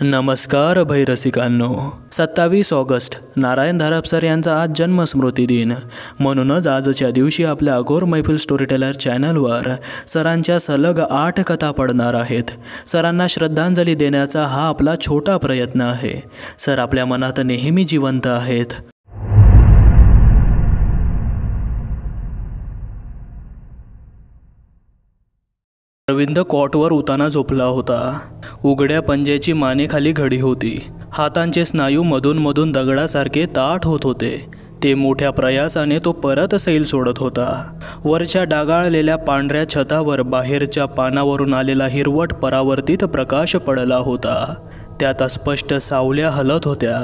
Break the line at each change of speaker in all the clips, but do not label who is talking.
नमस्कार अभयरसिकांनो, 27 ऑगस्ट नारायण धारपसर यांचा आज जन्मस्मृती दिन. म्हणूनच आजच्या दिवशी आपल्या अघोर मैफिल स्टोरीटेलर चॅनलवर सरांच्या सलग 8 कथा पडणार आहेत. सरांना श्रद्धांजली देण्याचा हा आपला छोटा प्रयत्न आहे. सर आपल्या मनात नेहमी जिवंत आहेत. अरविंद कॉटवर उताना झोपला होता. उघड्या पंजेची मानेखाली घडी होती. हातांचे स्नायू मधून मधून दगडासारखे ताठ होत होते. ते मोठ्या प्रयासाने तो परत सैल सोडत होता. वरच्या डागाळलेल्या पांढऱ्या छतावर बाहेरच्या पानावरून आलेला हिरवट परावर्तित प्रकाश पडला होता. त्यात अस्पष्ट सावल्या हलत होत्या.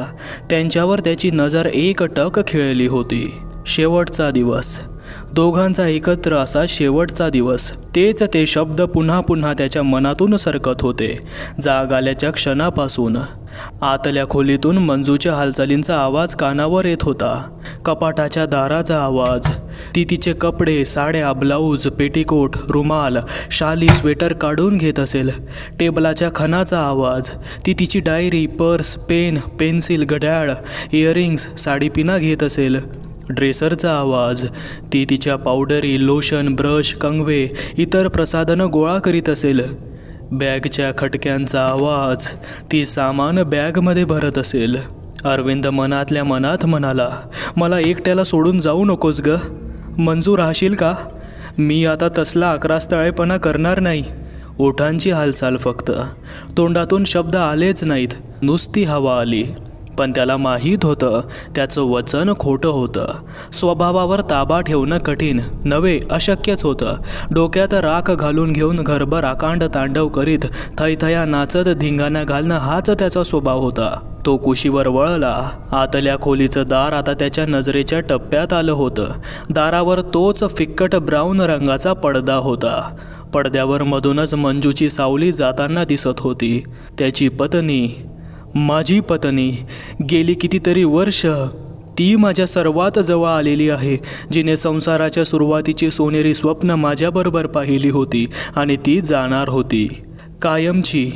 त्यांच्यावर त्याची नजर एकटक खिळली होती. शेवटचा दिवस, दोघांचा एकत्र असा शेवटचा दिवस. तेच ते शब्द पुन्हा पुन्हा त्याच्या मनातून सरकत होते. जाग आल्याच्या क्षणापासून आतल्या खोलीतून मंजूच्या हालचालींचा आवाज कानावर येत होता. कपाटाच्या दाराचा आवाज, ती तिचे कपडे, साड्या, ब्लाऊज, पेटीकोट, रुमाल, शाली, स्वेटर काढून घेत असेल. टेबलाच्या खणाचा आवाज, ती तिची डायरी, पर्स, पेन, पेन्सिल, घड्याळ, इयरिंग्स, साडीपिना घेत असेल. ड्रेसरचा आवाज, ती तिच्या पावडरी, लोशन, ब्रश, कंगवे, इतर प्रसाधनं गोळा करीत असेल. बॅगच्या खटक्यांचा आवाज, ती सामान बॅगमध्ये भरत असेल. अरविंद मनातल्या मनात म्हणाला, मला एकट्याला सोडून जाऊ नकोस ग. मंजू राहशील का? मी आता तसला अकरास्तळेपणा करणार नाही. ओठांची हालचाल फक्त, तोंडातून शब्द आलेच नाहीत. नुसती हवा आली. पण त्याला माहीत होतं त्याचं वचन खोटं होतं. स्वभावावर ताबा ठेवणं कठीण नव्हे, अशक्यच होतं. डोक्यात राख घालून घेऊन घरभर आकांड तांडव करीत थैथया नाचत धिंगाणा घालणं हाच त्याचा स्वभाव होता. तो कुशीवर वळला. आतल्या खोलीचं दार आता त्याच्या नजरेच्या टप्प्यात आलं होतं. दारावर तोच फिक्कट ब्राऊन रंगाचा पडदा होता. पडद्यावर मधूनच मंजूची सावली जाताना दिसत होती. त्याची पत्नी, माझी पत्नी, गेली कितीतरी वर्ष ती माझ्या सर्वात जवळ आलेली आहे. जिने संसाराच्या सुरुवातीची सोनेरी स्वप्न माझ्याबरोबर पाहिली होती आणि ती जाणार होती कायमची.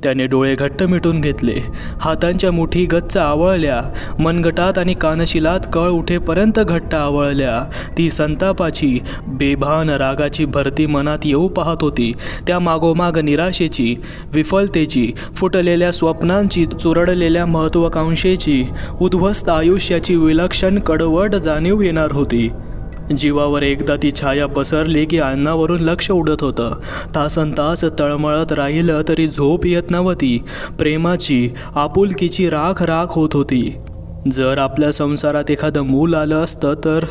त्याने डोळे घट्ट मिटून घेतले. हातांच्या मुठी गच्च आवळल्या. मनगटात आणि कानशिलात कळ उठेपर्यंत घट्ट आवळल्या. ती संतापाची, बेभान रागाची भरती मनात येऊ पाहत होती. त्या मागोमाग निराशेची, विफलतेची, फुटलेल्या स्वप्नांची, चुरडलेल्या महत्त्वाकांक्षेची, उद्ध्वस्त आयुष्याची विलक्षण कडवट जाणीव येणार होती. जीवावर एकदा ती छाया पसरली की अन्नावरून लक्ष उडत होतं. तासनतास तळमळत राहिलं तरी झोप येत नव्हती. प्रेमाची, आपुलकीची राख राख होत होती. जर आपल्या संसारात एखादं मूल आलं असतं तर.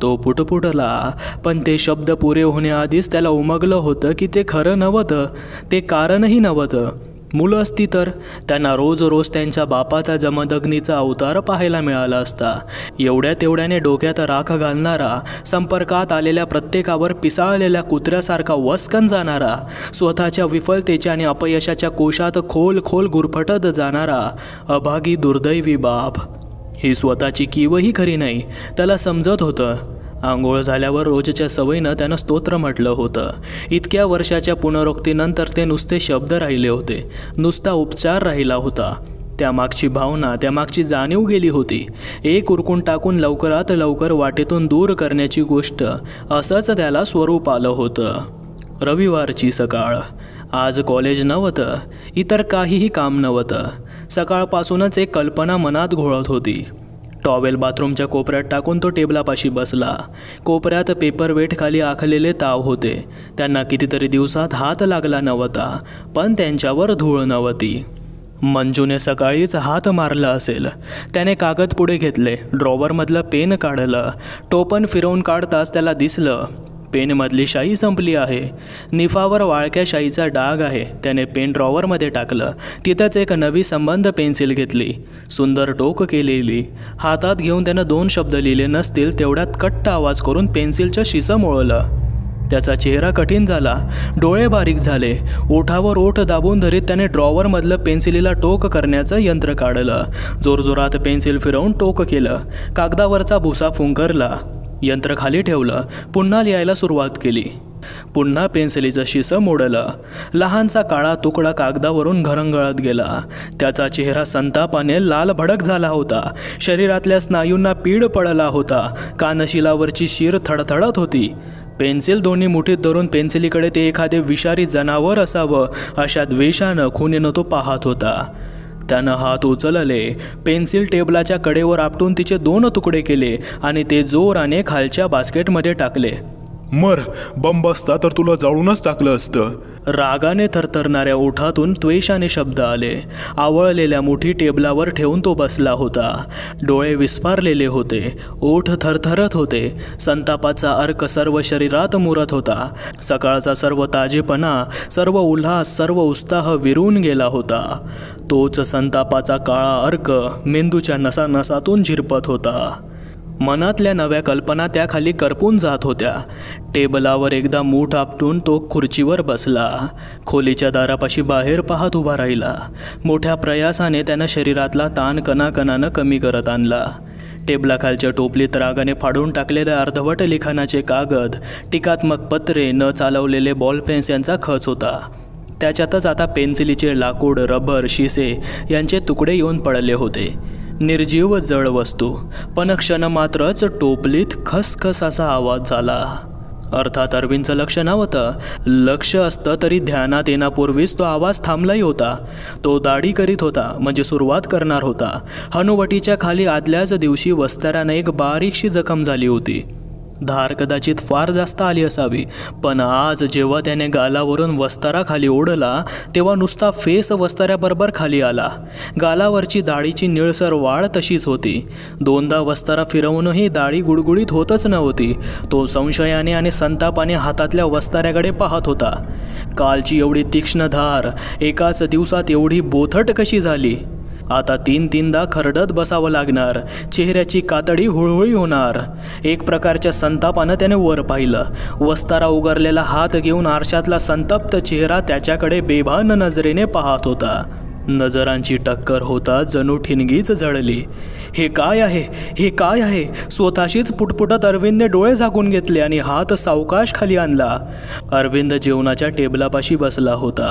तो पुटपुटला. पण ते शब्द पुरे होण्याआधीच त्याला उमगलं होतं की ते खरं नव्हतं. ते कारणही नव्हतं. मुलं असती तर त्यांना रोज रोज त्यांच्या बापाचा जमदग्नीचा अवतार पाहायला मिळाला असता. एवढ्या तेवढ्याने डोक्यात राख घालणारा, संपर्कात आलेल्या प्रत्येकावर पिसाळलेल्या कुत्र्यासारखा वस्कन जाणारा, स्वतःच्या विफलतेच्या आणि अपयशाच्या कोशात खोल खोल गुरफटत जाणारा अभागी दुर्दैवी बाप. ही स्वतःची कीवही खरी नाही, त्याला समजत होतं. आंघोळ झाल्यावर रोजच्या सवयीनं त्यानं स्तोत्र म्हटलं होतं. इतक्या वर्षाच्या पुनरोक्तीनंतर ते नुसते शब्द राहिले होते. नुसता उपचार राहिला होता. त्यामागची भावना, त्यामागची जाणीव गेली होती. एक उरकून टाकून लवकरात लवकर वाटेतून दूर करण्याची गोष्ट, असंच त्याला स्वरूप आलं होतं. रविवारची सकाळ. आज कॉलेज नव्हतं, इतर काहीही काम नव्हतं. सकाळपासूनच एक कल्पना मनात घोळत होती. टॉवेल बाथरूमच्या कोपऱ्यात टाकून तो टेबलापाशी बसला. कोपऱ्यात पेपरवेट खाली आखलेले ताव होते. त्यांना कितीतरी दिवसात हात लागला नव्हता, पण त्यांच्यावर धूळ नव्हती. मंजूने सकाळीच हात मारला असेल. त्याने कागद पुढे घेतले. ड्रॉवरमधलं पेन काढलं. टोपण फिरवून काढताच त्याला दिसलं पेनमधली शाई संपली आहे. निफावर वाळक्या शाईचा डाग आहे. त्याने पेन ड्रॉवरमध्ये टाकलं. तिथंच एक नवी संबंध पेन्सिल घेतली, सुंदर टोक केलेली. हातात घेऊन त्यानं 2 शब्द लिहिले नसतील तेवढ्यात कट्ट आवाज करून पेन्सिलचं शिसं मोळलं. त्याचा चेहरा कठीण झाला. डोळे बारीक झाले. ओठावर ओठ दाबून धरीत त्याने ड्रॉवरमधलं पेन्सिलीला टोक करण्याचं यंत्र काढलं. जोरजोरात पेन्सिल फिरवून टोक केलं. कागदावरचा भुसा फुंकरला. यंत्र खाली ठेवलं. पुन्हा लिहायला सुरुवात केली. पुन्हा पेन्सिलीचं शिसं मोडलं. लहानसा काळा तुकडा कागदावरून घरंगळत गेला. त्याचा चेहरा संतापाने लाल भडक झाला होता. शरीरातल्या स्नायूंना पीड पडला होता. कानशिलावरची शीर थडथडत होती. पेन्सिल दोन्ही मुठीत धरून पेन्सिलीकडे ते एखादे विषारी जनावर असावं अशा द्वेषानं खुनीनं तो पाहत होता. त्यानं हात उचलले, पेन्सिल टेबलाच्या कडेवर आपटून तिचे 2 तुकडे केले आणि ते जोराने खालच्या बास्केटमध्ये टाकले.
मर, बंब असता तर तुला जाळूनच टाकलं असतं.
रागाने थरथरणाऱ्या ओठातून त्वेषाने शब्द आले. आवळलेल्या मुठी टेबलावर ठेवून तो बसला होता. डोळे विस्फारलेले होते, ओठ थरथरत होते. संतापाचा अर्क सर्व शरीरात मुरत होता. सकाळचा सर्व ताजेपणा, सर्व उल्हास, सर्व उत्साह विरून गेला होता. तोच संतापाचा काळा अर्क मेंदूच्या नसानसातून झिरपत होता. मनातल्या नव्या कल्पना त्याखाली करपून जात होत्या. टेबलावर एकदा मूठ आपटून तो खुर्चीवर बसला. खोलीच्या दारापाशी बाहेर पाहत उभा राहिला. मोठ्या प्रयासाने त्यानं शरीरातला ताण कणाकणानं कमी करत आणला. टेबलाखालच्या टोपलीत रागाने फाडून टाकलेले अर्धवट लिखाणाचे कागद, टीकात्मक पत्रे, न चालवलेले बॉलपेन्स यांचा खच होता. त्याच्यातच आता पेन्सिलीचे लाकूड, रबर, शिसे यांचे तुकडे येऊन पडले होते. निर्जीव जड वस्तू. पण क्षणमात्रच टोपलीत खसखस असा आवाज झाला. अर्थात अरविंदचं लक्ष नव्हतं. लक्ष असतं तरी ध्यानात येण्यापूर्वीच तो आवाज थांबलाही होता. तो दाढी करीत होता, म्हणजे सुरुवात करणार होता. हनुवटीच्या खाली आदल्याच दिवशी वस्त्यारानं एक बारीकशी जखम झाली होती. धार कदाचित फार जास्त आली असावी, पण आज जेव्हा त्याने गालावरून वस्तारा खाली ओढला तेव्हा नुसता फेस वस्ताऱ्याबरोबर खाली आला. गालावरची दाढीची निळसर वाढ तशीच होती. 2दा वस्तारा फिरवूनही दाढी गुडगुडीत होतच नव्हती. तो संशयाने आणि संतापाने हातातल्या वस्ताऱ्याकडे पाहत होता. कालची एवढी तीक्ष्ण धार एकाच दिवसात एवढी बोथट कशी झाली? आता 3-3दा खरडत बसावं लागणार. चेहऱ्याची कातडी हुळहुळी होणार. एक प्रकारच्या संतापानं त्याने वर पाहिलं. वस्तारा उगारलेला हात घेऊन आरशातला संतप्त चेहरा त्याच्याकडे बेभान नजरेने पाहत होता. नजरांची टक्कर होता जणू ठिणगीच जळली. हे काय आहे? हे काय आहे? स्वतःशीच पुटपुटत अरविंदने डोळे झाकून घेतले आणि हात सावकाश खाली आणला. अरविंद जेवणाच्या टेबलापाशी बसला होता.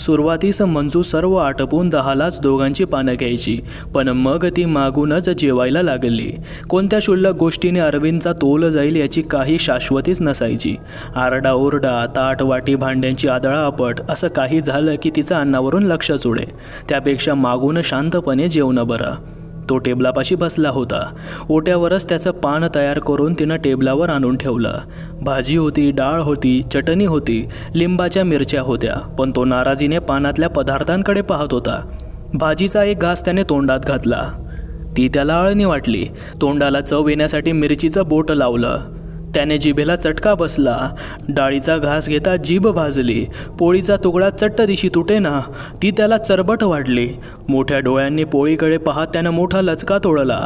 सुरुवातीस मंजू सर्व आटपून 10लाच दोघांची पानं घ्यायची, पण मग ती मागूनच जेवायला लागली. कोणत्या क्षुल्लक गोष्टीने अरविंदचा तोल जाईल याची काही शाश्वतीच नसायची. आरडाओरडा, ताट, वाटी, भांड्यांची आदळापट असं काही झालं की तिचं अन्नावरून लक्षच उडे. त्यापेक्षा मागून शांतपणे जेवणं बरं. तो टेबलापाशी बसला होता. ओट्यावरच त्याचं पान तयार करून तिनं टेबलावर आणून ठेवलं. भाजी होती, डाळ होती, चटणी होती, लिंबाच्या मिरच्या होत्या, पण तो नाराजीने पानातल्या पदार्थांकडे पाहत होता. भाजीचा एक घास त्याने तोंडात घातला. ती त्याला अळणी वाटली. तोंडाला चव येण्यासाठी मिरचीचं बोट लावलं. त्याने जिभेला चटका बसला. डाळीचा घास घेता जीभ भाजली. पोळीचा तुकडा चट्ट दिशी तुटेना, ती त्याला चरबट वाढली. मोठ्या डोळ्यांनी पोळीकडे पाहत त्यानं मोठा लचका तोडला.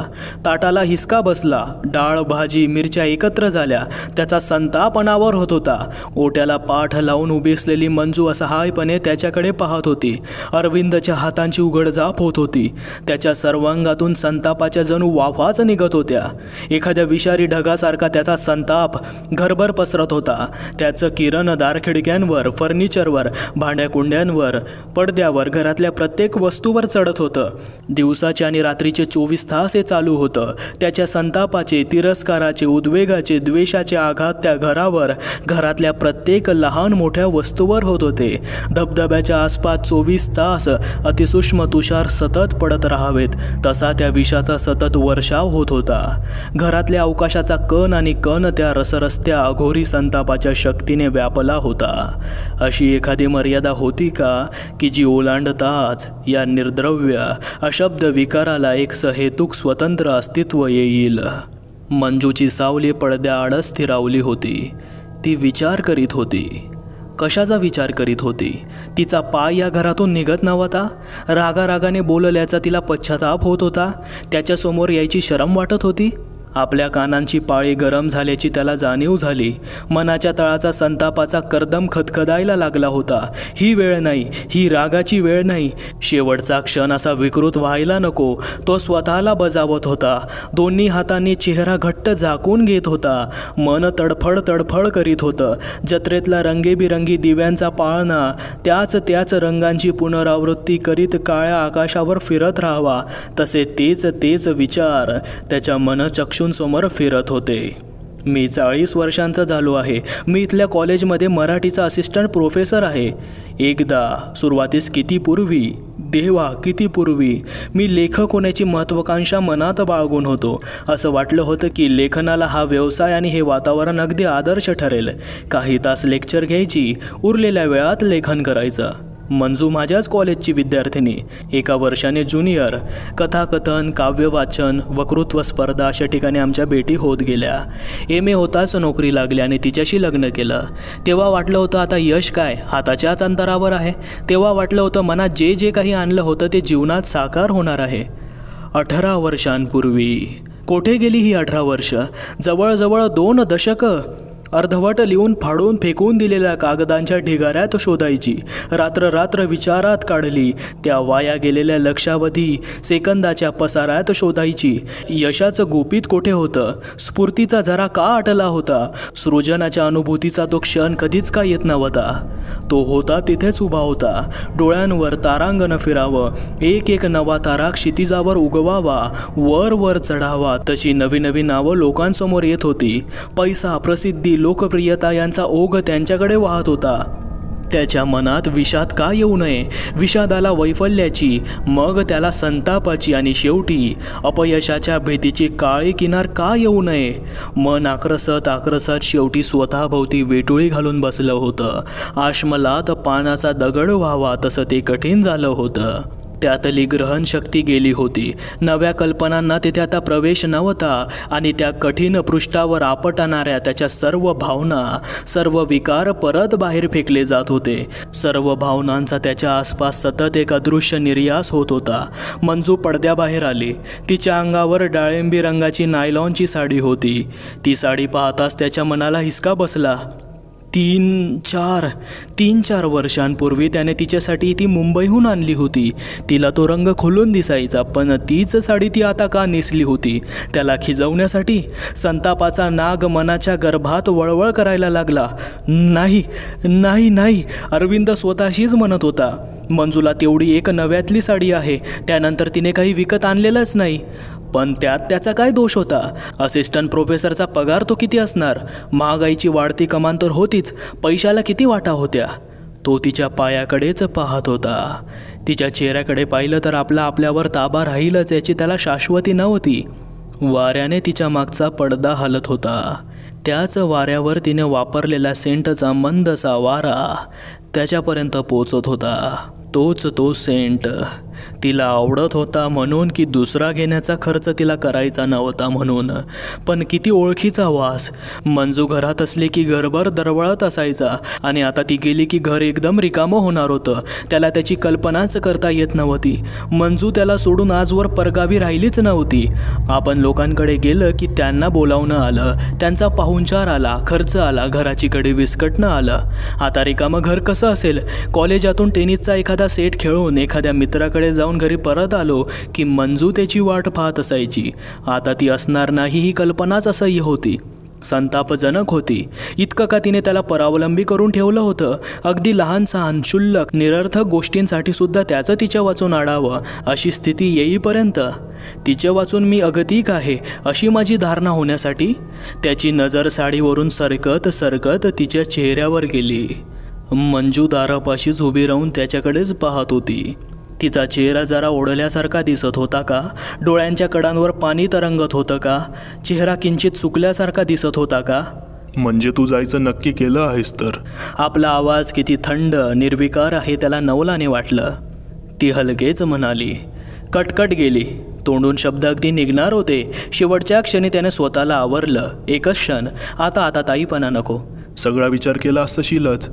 ताटाला हिसका बसला. डाळ, भाजी, मिरच्या एकत्र झाल्या. त्याचा संताप अनावर होत होता. ओट्याला पाठ लावून उभी असलेली मंजू असहायपणे त्याच्याकडे पाहत होती. अरविंदच्या हातांची उघडझाप होत होती. त्याच्या सर्वांगातून संतापाच्या जणू वाफाच निघत होत्या. एखाद्या विषारी ढगासारखा त्याचा संताप घरभर पसरत होता. त्याचं किरणदार खिडक्यांवर, फर्निचरवर, भांड्याकुंड्यांवर, पडद्यावर, घरातल्या प्रत्येक वस्तूवर चढत होतं. दिवसाचे आणि रात्रीचे 24 तास हे चालू होतं. त्याच्या संतापाचे, तिरस्काराचे, उद्वेगाचे, द्वेषाचे आघात त्या घरावर, घरातल्या प्रत्येक लहान मोठ्या वस्तूवर होत होते. धबधब्याच्या आसपास 24 तास अतिसूक्ष्म तुषार सतत पडत राहावेत तसा त्या विषाचा सतत वर्षाव होत होता. घरातल्या अवकाशाचा कण आणि कण त्या रसरस्त्या अघोरी संतापाच्या शक्तीने व्यापला होता. अशी एखादी मर्यादा होती का की जी ओलांडताच या निर्द्रव्य अशब्द विकाराला एक सहेतुक स्वतंत्र अस्तित्व येईल? मंजूची सावली पडद्याआड स्थिरावली होती. ती विचार करीत होती. कशाचा विचार करीत होती? तिचा पाय या घरातून निघत नव्हता. रागारागाने बोलल्याचा तिला पश्चाताप होत होता. त्याच्यासमोर यायची शरम वाटत होती. आपल्या कानांची पाळी गरम झाल्याची त्याला जाणीव झाली. मनाच्या तळाचा संतापाचा कर्दम खदखदायला लागला होता. ही वेळ नाही, ही रागाची वेळ नाही. शेवटचा क्षण असा विकृत व्हायला नको, तो स्वतःला बजावत होता. दोन्ही हातांनी चेहरा घट्ट झाकून घेत होता. मन तडफड तडफड करीत होतं. जत्रेतला रंगीबिरंगी दिव्यांचा पाळणा त्याच रंगांची पुनरावृत्ती करीत काळ्या आकाशावर फिरत राहावा, तसे तेच विचार त्याच्या मनचक्षूंसमोर फिरत होते. मी 40 वर्षांचा झालो आहे. मी इथल्या कॉलेजमध्ये मराठीचा असिस्टंट प्रोफेसर आहे. एकदा सुरुवातीस किती पूर्वी, देवा किती पूर्वी, मी लेखक होण्याची महत्त्वाकांक्षा मनात बाळगून होतो. असं वाटलं होतं की लेखनाला हा व्यवसाय आणि हे वातावरण अगदी आदर्श ठरेल. काही तास लेक्चर घ्यायची, उरलेल्या वेळात लेखन करायचं. मंजू माझ्याच कॉलेजची विद्यार्थिनी, 1 वर्षाने ज्युनियर. कथाकथन, काव्यवाचन, वक्तृत्व स्पर्धा अशा ठिकाणी आमच्या भेटी होत गेल्या. MA होताच नोकरी लागली आणि तिच्याशी लग्न केलं. तेव्हा वाटलं होतं आता यश काय हाताच्याच अंतरावर आहे. तेव्हा वाटलं होतं मनात जे काही आणलं होतं ते जीवनात साकार होणार आहे. 18 वर्षांपूर्वी कोठे गेली ही 18 वर्ष? जवळजवळ 2 दशकं. अर्धवट लिहून फाडून फेकून दिलेल्या कागदांच्या ढिगाऱ्यात शोधायची. रात्र विचारात काढली. त्या वाया गेलेल्या लक्षावधी सेकंदाच्या पसाऱ्यात शोधायची. यशाचं गुपित कोठे होतं? स्फूर्तीचा जरा का आटला होता? सृजनाच्या अनुभूतीचा तो क्षण कधीच का येत नव्हता? तो होता तिथेच उभा होता. डोळ्यांवर तारांगण फिरावं, एक नवा तारा क्षितिजावर उगवावा, वर चढावा, तशी नवी नावं लोकांसमोर येत होती. पैसा, प्रसिद्धी, लोकप्रियता यांचा ओघ त्यांच्याकडे वाहत होता. त्याच्या मनात विषाद का येऊ नये? विषादाला वैफल्याची, मग त्याला संतापाची आणि शेवटी अपयशाच्या भीतीची काळी किनार का येऊ नये? मन आक्रसत शेवटी स्वतःभोवती वेटोळी घालून बसलं होतं. आश्मलात पानाचा दगड व्हावा तसं ते कठीण झालं होतं. त्यातली ग्रहणशक्ती गेली होती. नव्या कल्पनांना तिथे आता प्रवेश नव्हता आणि त्या कठीण पृष्ठावर आपटणाऱ्या त्याच्या सर्व भावना, सर्व विकार परत बाहेर फेकले जात होते. सर्व भावनांचा त्याच्या आसपास सतत एक अदृश्य निर्यास होत होता. मंजू पडद्याबाहेर आली. तिच्या अंगावर डाळिंबी रंगाची नायलॉनची साडी होती. ती साडी पाहताच त्याच्या मनाला हिसका बसला. 3-4 वर्षांपूर्वी त्याने तिच्यासाठी ती मुंबईहून आणली होती. तिला तो रंग खुलून दिसायचा, पण तीच साडी ती आता का नेसली होती? त्याला खिजवण्यासाठी? संतापाचा नाग मनाच्या गर्भात वळवळ करायला लागला. नाही, अरविंद स्वतःशीच म्हणत होता. मंजूला तेवढी एक नव्यातली साडी आहे, त्यानंतर तिने काही विकत आणलेलंच नाही. पण त्यात त्याचा काय दोष होता? असिस्टंट प्रोफेसरचा पगार तो किती असणार? महागाईची वाढती कमान तर होतीच, पैशाला किती वाटा होत्या? तो तिच्या पायाकडेच पाहत होता. तिच्या चेहऱ्याकडे पाहिलं तर आपल्यावर ताबा राहीलच याची त्याला शाश्वती नव्हती. वाऱ्याने तिच्या मागचा पडदा हलत होता. त्याच वाऱ्यावर तिने वापरलेला सेंटचा मंदसा वारा त्याच्यापर्यंत पोचत होता. तो सेंट तिला आवडत होता म्हणून की दुसरा घेण्याचा खर्च तिला करायचा नव्हता म्हणून? पण किती ओळखीचा वास. मंजू घरात असली की घरभर दरवळत असायचा आणि आता ती गेली की घर एकदम रिकामं होणार होतं. त्याला त्याची कल्पनाच करता येत नव्हती. मंजू त्याला सोडून आजवर परगावी राहिलीच नव्हती. आपण लोकांकडे गेलं की त्यांना बोलावणं आलं, त्यांचा पाहुणचार आला, खर्च आला, घराची कडी विस्कटणं आलं. आता रिकामं घर कसं असेल? कॉलेजातून टेनिसचा एखादा सेट खेळून एखाद्या मित्राकडे जाऊन घरी परत आलो की मंजू त्याची वाट पाहत असायची. आता ती असणार नाही ही कल्पनाच असह्य होती, संतापजनक होती. इतकं का तिने त्याला परावलंबी करून ठेवलं होतं? अगदी लहान सहान क्षुल्लक निरर्थक गोष्टींसाठी सुद्धा त्याचं तिच्या वाचून आडावं अशी स्थिती येईपर्यंत तिच्या वाचून मी अगतिक आहे अशी माझी धारणा होण्यासाठी त्याची नजर साडीवरून सरकत तिच्या चेहऱ्यावर गेली. मंजू दारापाशीच उभी राहून त्याच्याकडेच पाहत होती. तिचा चेहरा जरा ओढल्यासारखा दिसत होता का? डोळ्यांच्या कडांवर पाणी तरंगत होतं का? चेहरा किंचित चुकल्यासारखा दिसत होता का?
म्हणजे तू जायचं नक्की केलं आहेस तर?
आपला आवाज किती थंड निर्विकार आहे त्याला नवलाने वाटलं. ती हलकेच म्हणाली. कटकट गेली. तोंडून शब्द अगदी निघणार होते. शेवटच्या क्षणी त्याने स्वतःला आवरलं. एकच क्षण. आता ताईपणा नको.
सगळा विचार केला असशीलच.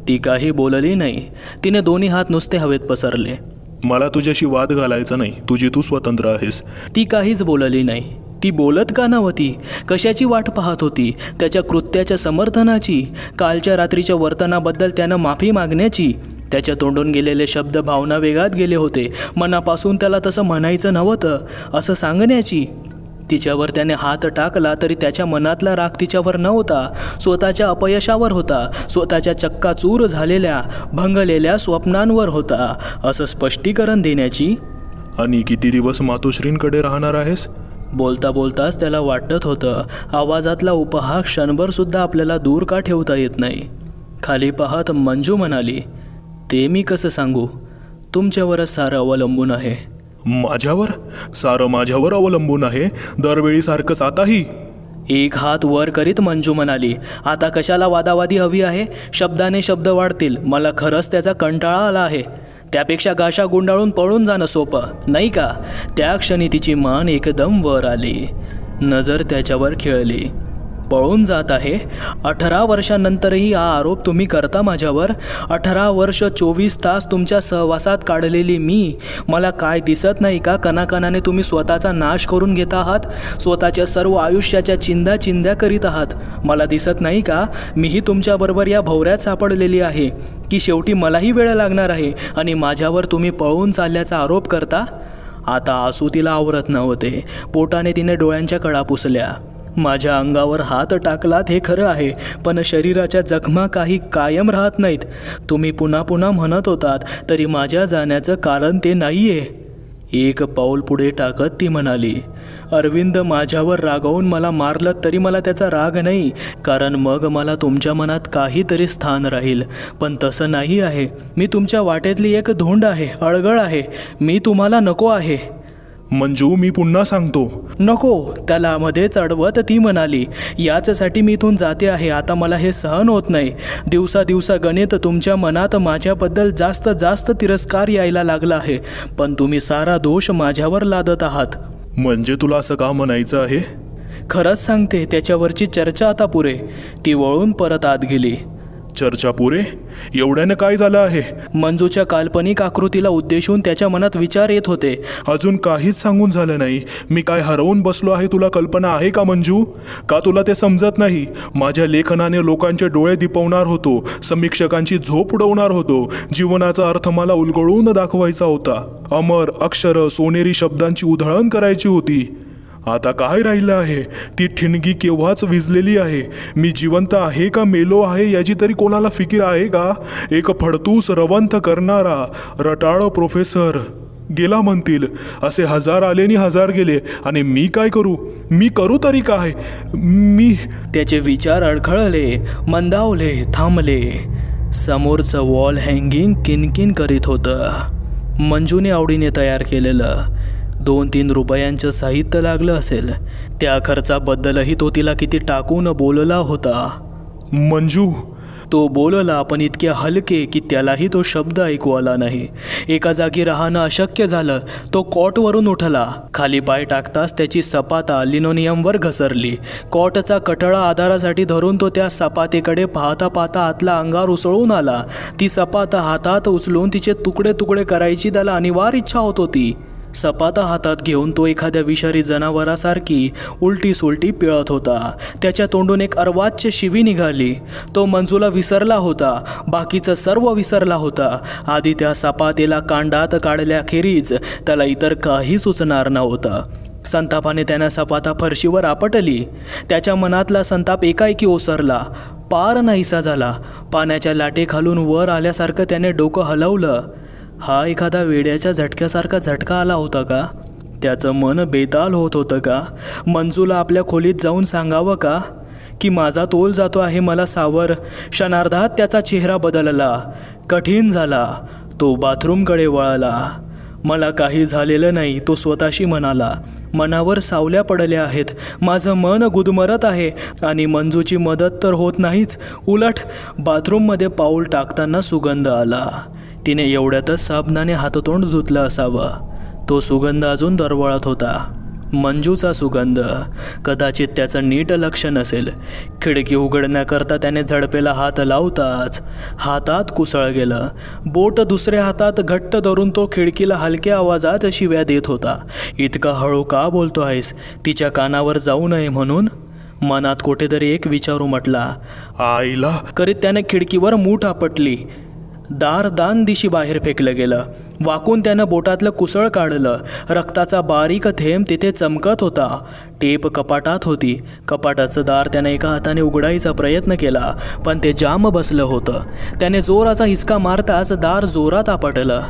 ती काही बोलली नाही. तिने दोन्ही हात नुसते हवेत पसरले.
मला तुझ्याशी वाद घालायचा नाही. तुझी तू स्वतंत्र आहेस.
ती काहीच बोलली नाही. ती बोलत का नव्हती? कशाची वाट पाहत होती? त्याच्या कृत्याच्या समर्थनाची? कालच्या रात्रीच्या वर्तनाबद्दल त्यानं माफी मागण्याची? त्याच्या तोंडून गेलेले शब्द भावना वेगात गेले होते. मनापासून त्याला तसं म्हणायचं नव्हतं असं सांगण्याची? तिच्यावर त्याने हात टाकला तरी त्याच्या मनातला राग तिच्यावर नव्हता, स्वतःच्या अपयशावर होता, स्वतःच्या चक्काचूर झालेल्या भंगलेल्या स्वप्नांवर होता असं स्पष्टीकरण देण्याची.
आणि किती दिवस मातोश्रींकडे राहणार आहेस?
बोलता बोलताच त्याला वाटत होतं, आवाजातला उपहार क्षणभरसुद्धा आपल्याला दूर का ठेवता येत नाही. खाली पाहत मंजू म्हणाली, ते मी कसं सांगू, तुमच्यावरच सारं अवलंबून आहे.
माझ्यावर? सारं माझ्यावर अवलंबून आहे? दरवेळी सारखंच आताही?
एक हात वर करीत मंजू म्हणाली, आता कशाला वादावादी हवी आहे? शब्दाने शब्द वाढतील. मला खरंच त्याचा कंटाळा आला आहे. त्यापेक्षा गाशा गुंडाळून पळून जाणं सोपं नाही का? त्या क्षणी तिची मान एकदम वर आली, नजर त्याच्यावर खेळली. पळून जात आहे? 18 वर्षांनंतरही हा आरोप तुम्ही करता माझ्यावर? 18 वर्ष 24 तास तुमच्या सहवासात काढलेली मी, मला काय दिसत नाही का? कणाकणाने तुम्ही स्वतःचा नाश करून घेत आहात, स्वतःच्या सर्व आयुष्याच्या चिंध्या चिंध्या करीत आहात. मला दिसत नाही का मीही तुमच्याबरोबर या भोवऱ्यात सापडलेली आहे, की शेवटी मलाही वेळ लागणार आहे आणि माझ्यावर तुम्ही पळून चालल्याचा आरोप करता? आता आसू तिला आवरत नव्हते. पोटाने तिने डोळ्यांच्या कडा पुसल्या. माझ्या अंगावर हात टाकलात हे खरं आहे, पण शरीराच्या जखमा काही कायम राहत नाहीत. तुम्ही पुन्हा पुन्हा म्हणत होतात तरी माझ्या जाण्याचं कारण ते नाही आहे. एक पाऊल पुढे टाकत ती म्हणाली, अरविंद, माझ्यावर रागावून मला मारलं तरी मला त्याचा राग नाही, कारण मग मला तुमच्या मनात काहीतरी स्थान राहील. पण तसं नाही आहे. मी तुमच्या वाटेतली एक धोंड आहे, अडगळ आहे. मी तुम्हाला नको आहे.
मंजू, मी पुन्हा सांगतो.
नको, त्याला मध्येच अडवत ती म्हणाली, याचसाठी मी इथून जाते आहे. आता मला हे सहन होत नाही. दिवसा गणित तुमच्या मनात माझ्याबद्दल जास्त तिरस्कार यायला लागला आहे, पण तुम्ही सारा दोष माझ्यावर लादत आहात.
म्हणजे तुला असं का म्हणायचं आहे?
खरंच सांगते, त्याच्यावरची चर्चा आता पुरे. ती वळून परत आत गेली.
चर्चा पुरे? एवढ्यानं काय झालं आहे?
मंजूच्या काल्पनिक आकृतीला उद्देशून त्याच्या मनात विचार येत होते.
अजून काहीच सांगून झालं नाही. मी काय हरवून बसलो आहे, तुला कल्पना आहे का मंजू? का तुला ते समजत नाही? माझ्या लेखनाने लोकांचे डोळे दिपवणार होतो, समीक्षकांची झोप उडवणार होतो. जीवनाचा अर्थ मला उलगडून दाखवायचा होता. अमर अक्षर, सोनेरी शब्दांची उधळण करायची होती. आता काय राहिलं आहे? ती ठिणगी केव्हाच विझलेली आहे. मी जिवंत आहे का मेलो आहे याची तरी कोणाला फिकीर आहे का? एक फडतूस रवंथ करणारा रटाळ प्रोफेसर गेला म्हणतील. असे 1000 आले आणि 1000 गेले, आणि मी काय करू? मी करू तरी काय? मी
त्याचे विचार अडखळले, मंदावले, थांबले. समोरचं वॉल हँगिंग किनकिन करीत होतं. मंजूने आवडीने तयार केलेलं 2-3 रुपयांचं साहित्य लागलं असेल. त्या खर्चाबद्दलही तो तिला किती टाकून बोलला होता.
मंजू,
तो बोलला, पण इतके हलके की त्यालाही तो शब्द ऐकू आला नाही. एका जागी राहणं अशक्य झालं. तो कॉटवरून उठला. खाली पाय टाकताच त्याची सपाता लिनोनियमवर घसरली. कॉटचा कठळा आधारासाठी धरून तो त्या सपातेकडे पाहता पाहता आतला अंगार उसळून आला. ती सपाता हातात उचलून तिचे तुकडे तुकडे करायची त्याला अनिवार्य इच्छा होत होती. सपाता हातात घेऊन तो एखाद्या विषारी जनावरासारखी उलटी सुलटी पिळत होता. त्याच्या तोंडून एक अर्वाच्य शिवी निघाली. तो मंजूला विसरला होता, बाकीचं सर्व विसरला होता. आधी त्या सपातेला कांडात काढल्याखेरीज त्याला इतर काही सुचणार नव्हतं. संतापाने त्यानं सपाता फरशीवर आपटली. त्याच्या मनातला संताप एकाएकी ओसरला, पार नाहीसा झाला. पाण्याच्या लाटेखालून वर आल्यासारखं त्याने डोकं हलवलं. हा एखादा वेड्याच्या झटक्यासारखा झटका आला होता का? त्याचं मन बेताल होत होतं का? मंजूला आपल्या खोलीत जाऊन सांगावं का की माझा तोल जातो आहे, मला सावर? क्षणार्धात त्याचा चेहरा बदलला, कठीण झाला. तो बाथरूमकडे वळाला. मला काही झालेलं नाही, तो स्वतःशी म्हणाला. मनावर सावल्या पडल्या आहेत, माझं मन गुदमरत आहे आणि मंजूची मदत तर होत नाहीच. उलट बाथरूममध्ये पाऊल टाकताना सुगंध आला. तिने एवढ्यातच साबणाने हाततोंड धुतलं असावं. तो सुगंध अजून दरवळत होता. मंजूचा सुगंध. कदाचित त्याचं नीट लक्ष नसेल. खिडकी उघडण्याकरता त्याने झडपेला हात लावताच हातात कुसळ गेलं. बोट दुसऱ्या हातात घट्ट धरून तो खिडकीला हलक्या आवाजात शिव्या देत होता. इतका हळू का बोलतो आहेस? तिच्या कानावर जाऊ नये म्हणून? मनात कुठेतरी एक विचार उमटला.
आईला
करीत त्याने खिडकीवर मूठ आपटली. दार दान दिशी बाहेर फेकलं गेलं. वाकून त्यानं बोटातलं कुसळ काढलं. रक्ताचा बारीक थेंब तिथे चमकत होता. टेप कपाटात होती. कपाटाचं दार त्याने एका हाताने उघडायचा प्रयत्न केला, पण ते जाम बसलं होतं. त्याने जोराचा हिसका मारताच दार जोरात आपटलं.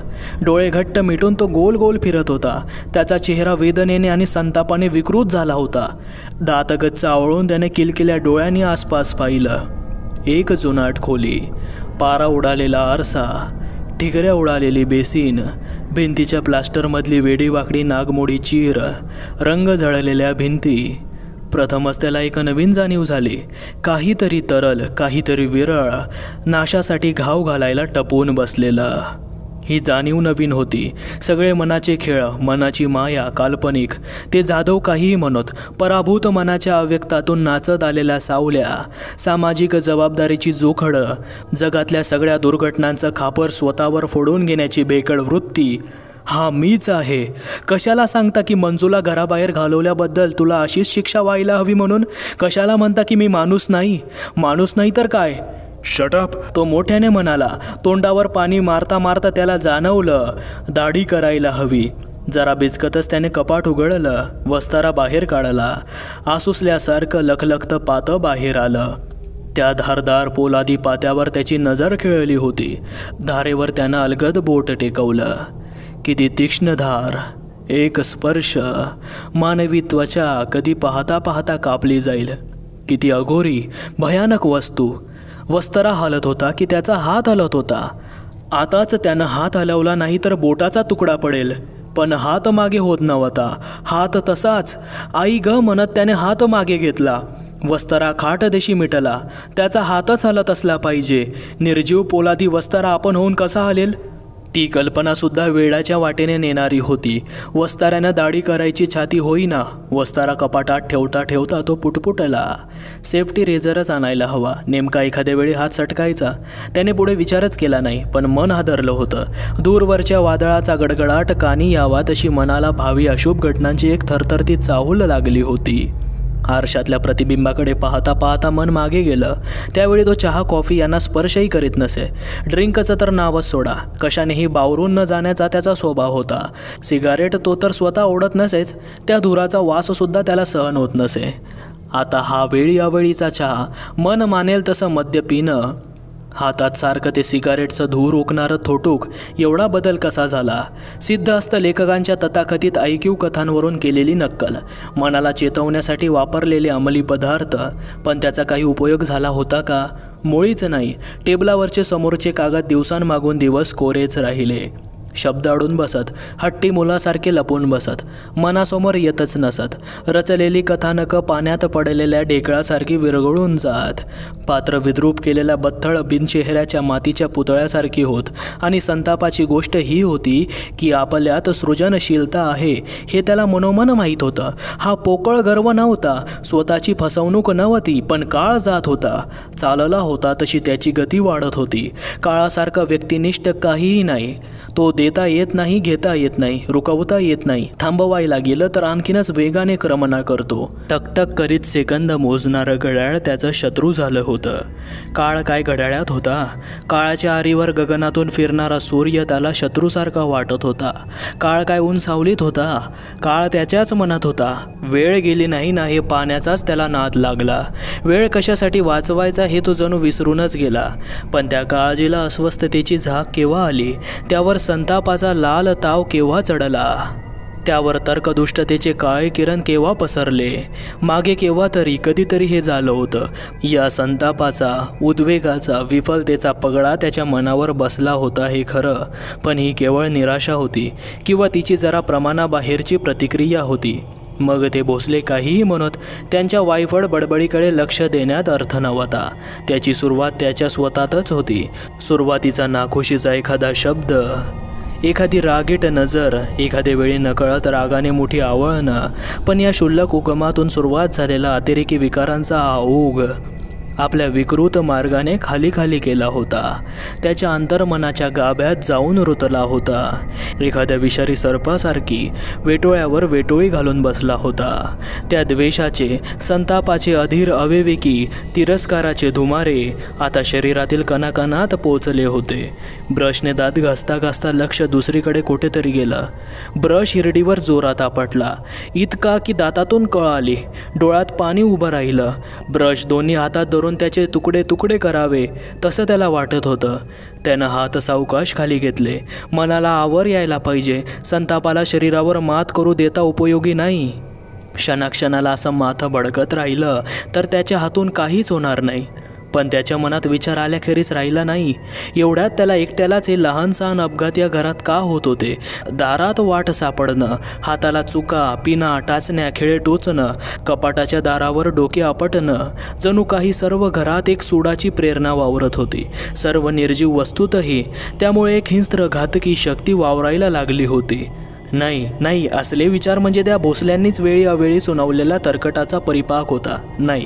डोळे घट्ट मिटून तो गोल गोल फिरत होता. त्याचा चेहरा वेदनेने आणि संतापाने विकृत झाला होता. दात गच्च आवळून त्याने किलकिल्या डोळ्यांनी आसपास पाहिलं. एक जुनाट खोली, पारा उडालेला आरसा, ठिकऱ्या उडालेली बेसीन, भिंतीच्या प्लास्टरमधली वेडीवाकडी नागमोडी चीर, रंग झळलेल्या भिंती. प्रथमच त्याला एक नवीन जाणीव झाली. काहीतरी तरल, काहीतरी विरळ, नाशासाठी घाव घालायला टपून बसलेलं. ही जाणीव नवीन होती. सगळे मनाचे खेळ, मनाची माया, काल्पनिक. ते जाधव काहीही म्हणत, पराभूत मनाच्या अव्यक्तातून नाचत आलेल्या सावल्या, सामाजिक जबाबदारीची जोखडं, जगातल्या सगळ्या दुर्घटनांचं खापर स्वतःवर फोडून घेण्याची बेकळ वृत्ती. हा मीच आहे. कशाला सांगता की मंजूला घराबाहेर घालवल्याबद्दल तुला अशीच शिक्षा व्हायला हवी म्हणून? कशाला म्हणता की मी माणूस नाही? माणूस नाही तर काय?
शट अप,
तो मोठ्याने म्हणाला. तोंडावर पाणी मारता मारता त्याला जाणवलं दाढी करायला हवी. जरा बिचकतच त्याने कपाट उघडलं. वस्तारा बाहेर काढला. आसुसल्यासारखं लखलखतं पातं बाहेर आलं. त्या धारदार पोलादी पात्यावर त्याची नजर खेळली होती. धारेवर त्यानं अलगद बोट टेकवलं. किती तीक्ष्ण धार, एक स्पर्श, मानवी त्वचा कधी पाहता पाहता कापली जाईल. किती अघोरी, भयानक वस्तू. वस्तारा हलत होता की त्याचा हात हलत होता. आताच त्यानं हात हलवला नाही तर बोटाचा तुकडा पडेल. पण हात मागे होत नव्हता. हात तसाच. आई ग म्हणत त्याने हात मागे घेतला. वस्तारा खाटदेशी मिटला. त्याचा हातच हलत असला पाहिजे. निर्जीव पोलादी वस्तारा आपण होऊन कसा हलेल? ती कल्पनासुद्धा वेळाच्या वाटेने नेणारी होती. वस्ताऱ्यानं दाढी करायची छाती होईना. वस्तारा कपाटात ठेवता ठेवता तो पुटपुटला. सेफ्टी रेझरच आणायला हवा. नेमका एखाद्या वेळी हात सटकायचा. त्याने पुढे विचारच केला नाही, पण मन हादरलं होतं. दूरवरच्या वादळाचा गडगडाट कानी यावा तशी मनाला भावी अशुभ घटनांची एक थरथरती चाहूल लागली होती. आरशातल्या प्रतिबिंबाकडे पाहता पाहता मन मागे गेलं. त्यावेळी तो चहा कॉफी यांना स्पर्शही करीत नसे. ड्रिंकचं तर नावच सोडा. कशानेही बावरून न जाण्याचा त्याचा स्वभाव होता. सिगारेट तो तर स्वतः ओढत नसेच. त्या धुराचा वाससुद्धा त्याला सहन होत नसे. आता हा वेळी अवेळीचा चहा, मन मानेल तसं मद्य पिणं, हातात सारखं ते सिगारेटचं धूर ओकणारं थोटूक, एवढा बदल कसा झाला? सिद्ध असतं लेखकांच्या तथाकथित ऐकीव कथांवरून केलेली नक्कल, मनाला चेतवण्यासाठी वापरलेले अंमली पदार्थ. पण त्याचा काही उपयोग झाला होता का? मुळीच नाही. टेबलावरचे समोरचे कागद दिवसांमागून दिवस कोरेच राहिले. शब्द अडून बसत, हट्टी मुलासारखे लपून बसत, मनासमोर येतच नसत. रचलेली कथानकं पाण्यात पडलेल्या ढेकळासारखी विरघळून जात. पात्र विद्रूप केलेल्या बत्थळ बिनचेहऱ्याच्या मातीच्या पुतळ्यासारखी होत. आणि संतापाची गोष्ट ही होती की आपल्यात सृजनशीलता आहे हे त्याला मनोमन माहीत होतं. हा पोकळ गर्व नव्हता, स्वतःची फसवणूक नव्हती, पण काळ जात होता. चालला होता तशी त्याची गती वाढत होती. काळासारखं व्यक्तिनिष्ठ काहीही नाही. तो देता येत नाही, घेता येत नाही, रुकवता येत नाही. थांबवायला गेलं तर आणखीनच वेगाने क्रमणा करतो. टकटक करीत सेकंद मोजणारं घड्याळ त्याचं शत्रू झालं होतं. काळ काय घड्याळात होता? काळाच्या आरीवर गगनातून फिरणारा सूर्य त्याला शत्रूसारखा वाटत होता. काळ काय ऊन सावलीत होता? काळ त्याच्याच मनात होता. वेळ गेली नाही ना हे पाण्याचाच त्याला नाद लागला. वेळ कशासाठी वाचवायचा हे तो जणू विसरूनच गेला. पण त्या काळजीला अस्वस्थतेची झाक केव्हा आली? त्यावर संतापाचा लाल ताव केव्हा चढला? त्यावर तर्कदुष्टतेचे काळे किरण केव्हा पसरले? मागे केव्हा तरी कधीतरी हे झालं होतं. या संतापाचा, उद्वेगाचा, विफलतेचा पगडा त्याच्या मनावर बसला होता हे खरं, पण ही केवळ निराशा होती किंवा तिची जरा प्रमाणाबाहेरची प्रतिक्रिया होती. मग ते भोसले काहीही म्हणत त्यांच्या वायफळ बडबडीकडे लक्ष देण्यात अर्थ नव्हता. त्याची सुरुवात त्याच्या स्वतःतच होती. सुरुवातीचा नाखुशीचा एखादा शब्द, एखादी रागीट नजर, एखाद्या वेळी नकळत रागाने मोठी आवळणं, पण या क्षुल्लक उगमातून सुरुवात झालेला अतिरेकी विकारांचा हा ओघ आपल्या विकृत मार्गाने खाली खाली केला होता. त्याच्या अंतर्मनाच्या गाभ्यात जाऊन रुतला होता. एखाद्या विषारी सर्पासारखी वेटोळ्यावर वेटोळी घालून बसला होता. त्या द्वेषाचे, संतापाचे अधीर अविवेकी, तिरस्काराचे धुमारे आता शरीरातील कणाकणात पोचले होते. ब्रशने दात घासता घासता लक्ष दुसरीकडे कुठेतरी गेलं. ब्रश हिरडीवर जोरात आपटला, इतका की दातातून कळ आली. डोळ्यात पाणी उभं राहिलं. ब्रश दोन्ही हातात धरून त्याचे तुकडे तुकडे करावे तसं त्याला वाटत होतं. त्यानं हात सावकाश खाली घेतले. मनाला आवर यायला पाहिजे. संतापाला शरीरावर मात करू देता उपयोगी नाही. क्षणाक्षणाला असं माथं बडकत राहिलं तर त्याच्या हातून काहीच होणार नाही. पण त्याच्या मनात विचार आल्याखेरीज राहिला नाही. एवढ्यात त्याला एकट्यालाच हे लहान सहान अपघात या घरात का होत होते? दारात वाट सापडणं, हाताला चुका, पिना, टाचण्या, खिळे टोचणं, कपाटाच्या दारावर डोके आपटणं, जणू काही सर्व घरात एक सूडाची प्रेरणा वावरत होती. सर्व निर्जीव वस्तूतही त्यामुळे एक हिंस्त्र घातकी शक्ती वावरायला लागली होती. नाही, असले विचार म्हणजे त्या भोसल्यांनीच वेळी अवेळी सुनावलेला तरकटाचा परिपाक होता. नाही,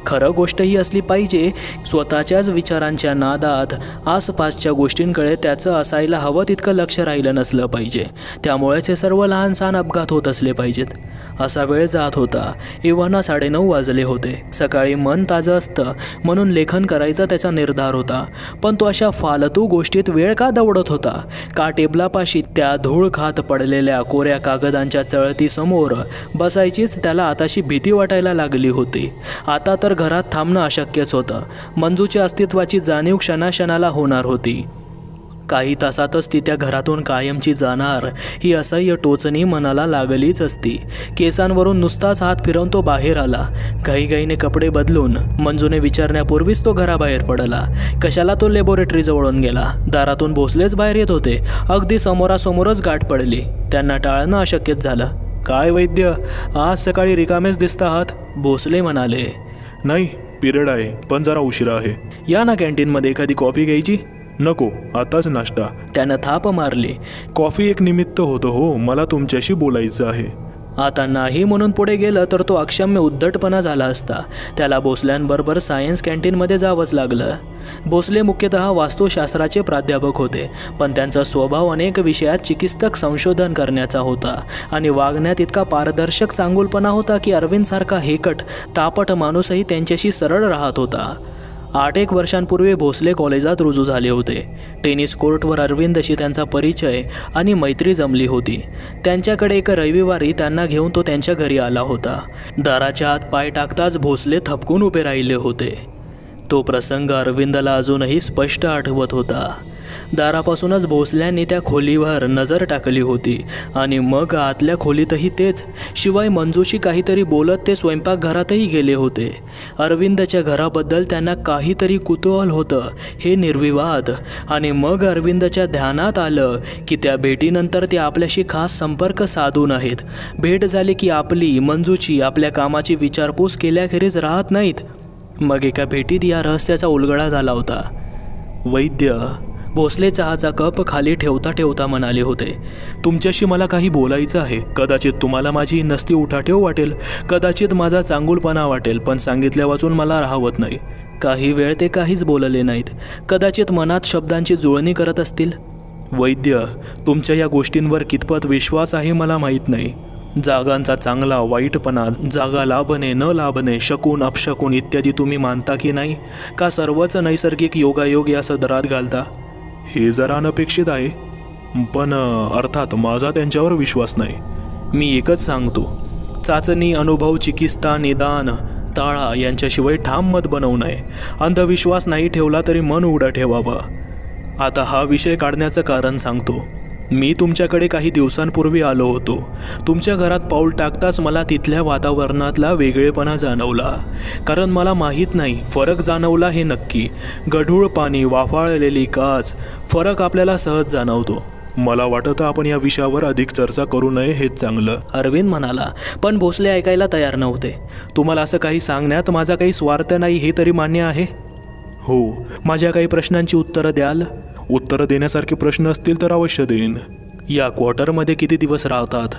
खरं गोष्ट ही असली पाहिजे, स्वतःच्याच विचारांच्या नादात आसपासच्या गोष्टींकडे त्याचं असायला हवं तितकं लक्ष राहिलं नसलं पाहिजे. त्यामुळेच हे सर्व लहान सहान अपघात होत असले पाहिजेत. असा वेळ जात होता. एव्हाना 9:30 वाजले होते. सकाळी मन ताजं असतं म्हणून लेखन करायचा त्याचा निर्धार होता. पण तो अशा फालतू गोष्टीत वेळ का दवडत होता? का टेबलापाशी त्या धूळ खात पडलेल्या कोऱ्या कागदांच्या चळतीसमोर बसायचीच त्याला आताशी भीती वाटायला लागली होती. आता तर घरात थांबणं अशक्यच होतं. मंजूच्या अस्तित्वाची जाणीव क्षणाक्षणाला होणार होती. काही तासातच ती त्या घरातून कायमची जाणार ही असह्य टोचणी मनाला लागलीच असती. केसांवरून नुसताच हात फिरवून तो बाहेर आला. घाईघाईने कपडे बदलून मंजूने विचारण्यापूर्वीच तो घराबाहेर पडला. कशाला तो लॅबोरेटरीजवळून गेला. दारातून भोसलेच बाहेर येत होते. अगदी समोरासमोरच गाठ पडली. त्यांना टाळणं अशक्यच झालं. काय वैद्य, आज सकाळी रिकामेच दिसता आहात? भोसले म्हणाले.
नाही, पिरियड आहे, पण जरा उशिरा आहे.
या ना कॅन्टीनमध्ये एखादी कॉफी घ्यायची?
नको, आताच नाश्ता.
त्यानं थाप मारली.
कॉफी एक निमित्त होतं हो, मला तुमच्याशी बोलायचं आहे.
आता नाही म्हणून पुढे गेलं तर तो अक्षम्य उद्धटपणा झाला असता. त्याला भोसल्यांबरोबर सायन्स कॅन्टीनमध्ये जावंच लागलं. भोसले मुख्यतः वास्तुशास्त्राचे प्राध्यापक होते, पण त्यांचा स्वभाव अनेक विषयात चिकित्सक संशोधन करण्याचा होता आणि वागण्यात इतका पारदर्शक चांगुलपणा होता की अरविंदसारखा हेकट तापट माणूसही त्यांच्याशी सरळ राहत होता. 8 वर्षांपूर्वी भोसले कॉलेजात रुजू झाले होते. टेनिस कोर्टवर अरविंदशी त्यांचा परिचय आणि मैत्री जमली होती. त्यांच्याकडे एक रविवारी त्यांना घेऊन तो त्यांच्या घरी आला होता. दाराच्या आत पाय टाकताच भोसले थपकून उभे राहिले होते. तो प्रसंग अरविंदला अजूनही स्पष्ट आठवत होता. दारापासूनच भोसल्यांनी त्या खोलीवर नजर टाकली होती आणि मग आतल्या खोलीतही तेच. शिवाय मंजूशी काहीतरी बोलत ते स्वयंपाकघरातही गेले होते. अरविंदच्या घराबद्दल त्यांना काहीतरी कुतूहल होतं हे निर्विवाद. आणि मग अरविंदच्या ध्यानात आलं की त्या भेटीनंतर ते आपल्याशी खास संपर्क साधून आहेत. भेट झाली की आपली, मंजूची, आपल्या कामाची विचारपूस केल्याखेरीज राहत नाहीत. मग एका भेटीत या रहस्याचा उलगडा झाला होता. वैद्य, भोसले चहाचा कप खाली ठेवता ठेवता म्हणाले होते, तुमच्याशी मला काही बोलायचं आहे. कदाचित तुम्हाला माझी नसती उठाठेव वाटेल, कदाचित माझा चांगुलपणा वाटेल, पण सांगितल्या वाचून मला राहवत नाही. काही वेळ ते काहीच बोलले नाहीत. कदाचित मनात शब्दांची जुळणी करत असतील. वैद्य, तुमच्या या गोष्टींवर कितपत विश्वास आहे मला माहीत नाही. जागांचा चांगला वाईटपणा, जागा लाभणे न लाभणे, शकून अपशकून इत्यादी तुम्ही मानता की नाही? का सर्वच नैसर्गिक योगायोग या सदरात घालता?
हे जरा अनपेक्षित आहे, पण अर्थात माझा त्यांच्यावर विश्वास नाही.
मी एकच सांगतो, चाचणी, अनुभव, चिकित्सा, निदान, ताळा यांच्याशिवाय ठाम मत बनवू नये. अंधविश्वास नाही ठेवला तरी मन उघडं ठेवावं. आता हा विषय काढण्याचं कारण सांगतो. मी तुमच्याकडे काही दिवसांपूर्वी आलो होतो. तुमच्या घरात पाऊल टाकताच मला तिथल्या वातावरणातला वेगळेपणा जाणवला. कारण मला माहीत नाही, फरक जाणवला हे नक्की. गढूळ पाणी, वाफाळलेली काच, फरक आपल्याला सहज जाणवतो.
मला वाटतं आपण या विषयावर अधिक चर्चा करू नये हेच चांगलं,
अरविंद म्हणाला. पण भोसले ऐकायला तयार नव्हते. तुम्हाला असं काही सांगण्यात माझा काही स्वार्थ नाही हे तरी मान्य आहे?
हो.
माझ्या काही प्रश्नांची उत्तरं द्याल?
उत्तरं देण्यासारखे प्रश्न असतील तर अवश्य देईन.
या क्वार्टरमध्ये किती दिवस राहतात?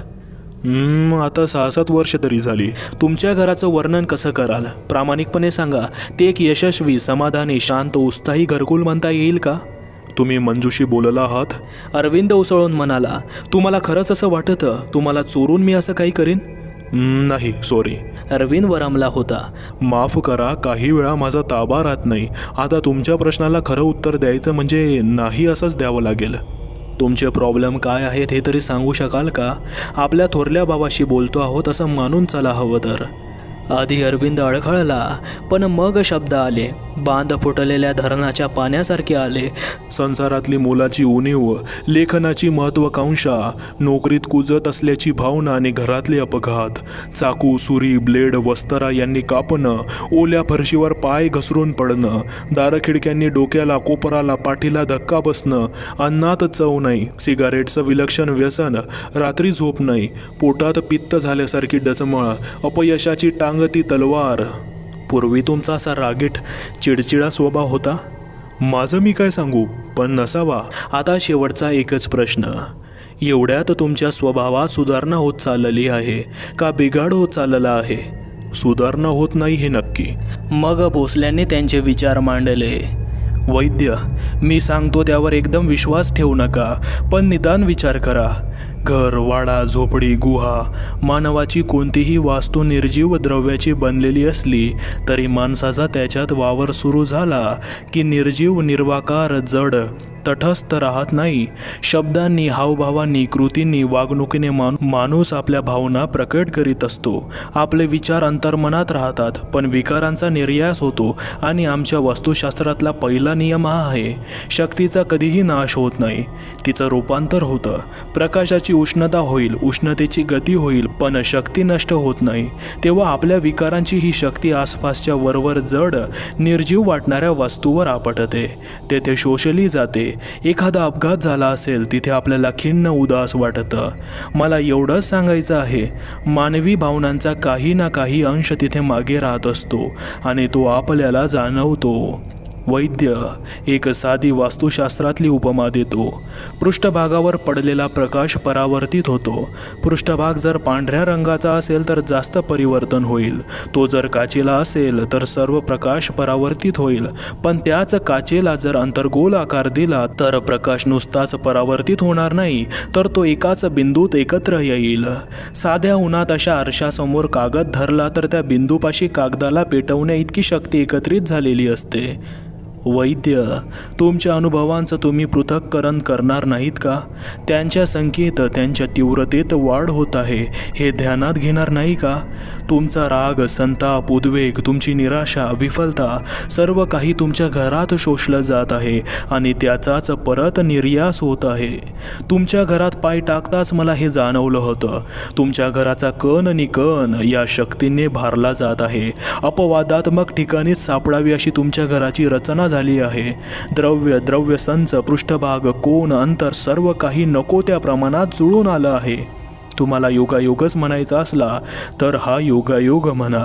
आता 6-7 वर्ष तरी झाली.
तुमच्या घराचं वर्णन कसं कराल? प्रामाणिकपणे सांगा. ते एक यशस्वी, समाधानी, शांत, उत्साही घरकुल म्हणता येईल का?
तुम्ही मंजूशी बोलला आहात?
अरविंद उसळून म्हणाला. तुम्हाला खरंच असं वाटतं? तुम्हाला चोरून मी असं काही करीन?
नाही, सॉरी.
अरविंद वरमला होता.
माफ करा, काही वेळा माझा ताबा राहत नाही. आता तुमच्या प्रश्नाला खरं उत्तर द्यायचं म्हणजे नाही असंच द्यावं लागेल.
तुमचे प्रॉब्लेम काय आहेत हे तरी सांगू शकाल का? आपल्या थोरल्या बाबाशी बोलतो आहोत असं मानून चला हवं तर. आधी अरविंद अडखळला, पण मग शब्द आले. बांध फुटलेल्या धरणाच्या पाण्यासारखे आले.
संसारातली मुलाची उणीव, लेखनाची महत्वाकांक्षा, नोकरीत कुजत असल्याची भावना आणि घरातले अपघात, चाकू, सुरी, ब्लेड, वस्तरा यांनी कापणं, ओल्या फरशीवर पाय घसरून पडणं, दारखिडक्यांनी डोक्याला, कोपराला, पाठीला धक्का बसणं, अन्नात चव नाही, सिगारेटचं विलक्षण व्यसन, रात्री झोप नाही, पोटात पित्त झाल्यासारखी डचमळ, अपयशाची टांगती तलवार.
पूर्वी तुमचा असा रागीट, चिडचिडा स्वभाव होता?
माझं मी काय सांगू, पण नसावा.
आता शेवटचा एकच प्रश्न. एवढ्यात तुमच्या स्वभावात सुधारणा होत चाललेली आहे का बिघाड होत चाललेला आहे?
सुधारणा होत नाही हे नक्की.
मग भोसल्यांनी त्यांचे विचार मांडले. वैद्य, मी सांगतो त्यावर एकदम विश्वास ठेवू नका, पण निदान विचार करा. घर, वाडा, झोपडी, गुहा, मानवाची कोणतीही वास्तू निर्जीव द्रव्याची बनलेली असली तरी माणसाचा त्याच्यात वावर सुरू झाला की निर्जीव, निर्वाकार, जड, तटस्थ राहत नाही. शब्दांनी, हावभावांनी, कृतींनी, वागणुकीने माणूस आपल्या भावना प्रकट करीत असतो. आपले विचार अंतर्मनात राहतात, पण विकारांचा निर्यास होतो. आणि आमच्या वस्तुशास्त्रातला पहिला नियम हा आहे, शक्तीचा कधीही नाश होत नाही, तिचं रूपांतर होतं. प्रकाशाची उष्णता होईल, उष्णतेची गती होईल, पण शक्ती नष्ट होत नाही. तेव्हा आपल्या विकारांची ही शक्ती आसपासच्या वरवर जड, निर्जीव वाटणाऱ्या वस्तूवर आपटते, तेथे शोषली जाते. एखादा अपघात झाला असेल तिथे आपल्याला खिन्न, उदास वाटतं. मला एवढंच सांगायचं आहे, मानवी भावनांचा काही ना काही अंश तिथे मागे राहत असतो आणि तो आपल्याला जाणवतो. वैद्य एक साधी वास्तुशास्त्रातली उपमा देतो. पृष्ठभागावर पडलेला प्रकाश परावर्तित होतो. पृष्ठभाग जर पांढऱ्या रंगाचा असेल तर जास्त परिवर्तन होईल. तो जर काचेला असेल तर सर्व प्रकाश परावर्तित होईल. पण त्याच काचेला जर अंतर्गोल आकार दिला तर प्रकाश नुसताच परावर्तित होणार नाही, तर तो एकाच बिंदूत एकत्र येईल. साध्या उन्हात अशा आरशासमोर कागद धरला तर त्या बिंदूपाशी कागदाला पेटवण्या इतकी शक्ती एकत्रित झालेली असते. वैद्य, तुमच्या अनुभवांचं तुम्ही पृथक्करण करणार नाहीत का? त्यांच्या संख्येत, त्यांच्या तीव्रतेत वाढ होत आहे हे ध्यानात घेणार नाही का? तुमचा राग, संताप, उद्वेग, तुमची निराशा, विफलता सर्व काही तुमच्या घरात शोषलं जात आहे आणि त्याचाच परत निर्यास होत आहे. तुमच्या घरात पाय टाकताच मला हे जाणवलं होतं. तुमच्या घराचा कण आणि कण या शक्तीने भारला जात आहे. अपवादात्मक ठिकाणीच सापडावी अशी तुमच्या घराची रचना झाली आहे. द्रव्य संच, पृष्ठभाग, कोन, अंतर सर्व काही नको त्या प्रमाणात जुळून आलं आहे. तुम्हाला योगायोगच म्हणायचा असला तर हा योगायोग म्हणा.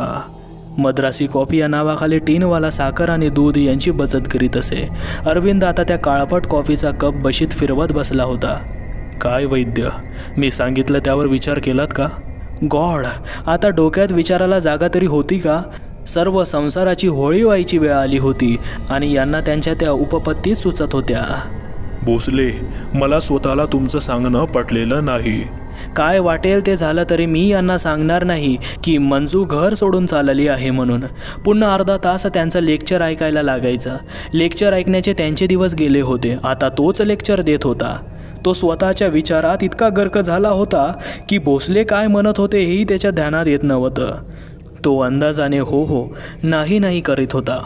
मद्रासी कॉफी या नावाखाली टीनवाला साखर आणि दूध यांची बचत करीत असे. अरविंद आता त्या काळपट कॉफीचा कप बशीत फिरवत बसला होता. काय वैद्य, मी सांगितलं त्यावर विचार केलात का? गॉड, आता डोक्यात विचाराला जागा तरी होती का? सर्व संसाराची होळी व्हायची वेळ आली होती आणि यांना त्यांच्या त्या उपपत्तीत सुचत होत्या.
भोसले, मला स्वतःला तुमचं सांगणं पटलेलं नाही.
काय वाटेल ते झालं तरी मी यांना सांगणार नाही की मंजू घर सोडून चालली आहे म्हणून. पुन्हा अर्धा तास त्यांचं लेक्चर ऐकायला लागायचं. लेक्चर ऐकण्याचे त्यांचे दिवस गेले होते. आता तोच लेक्चर देत होता. तो स्वतःच्या विचारात इतका गर्क झाला होता की भोसले काय म्हणत होते हेही त्याच्या ध्यानात येत नव्हतं. तो अंदाजाने हो हो, नाही नाही करीत होता.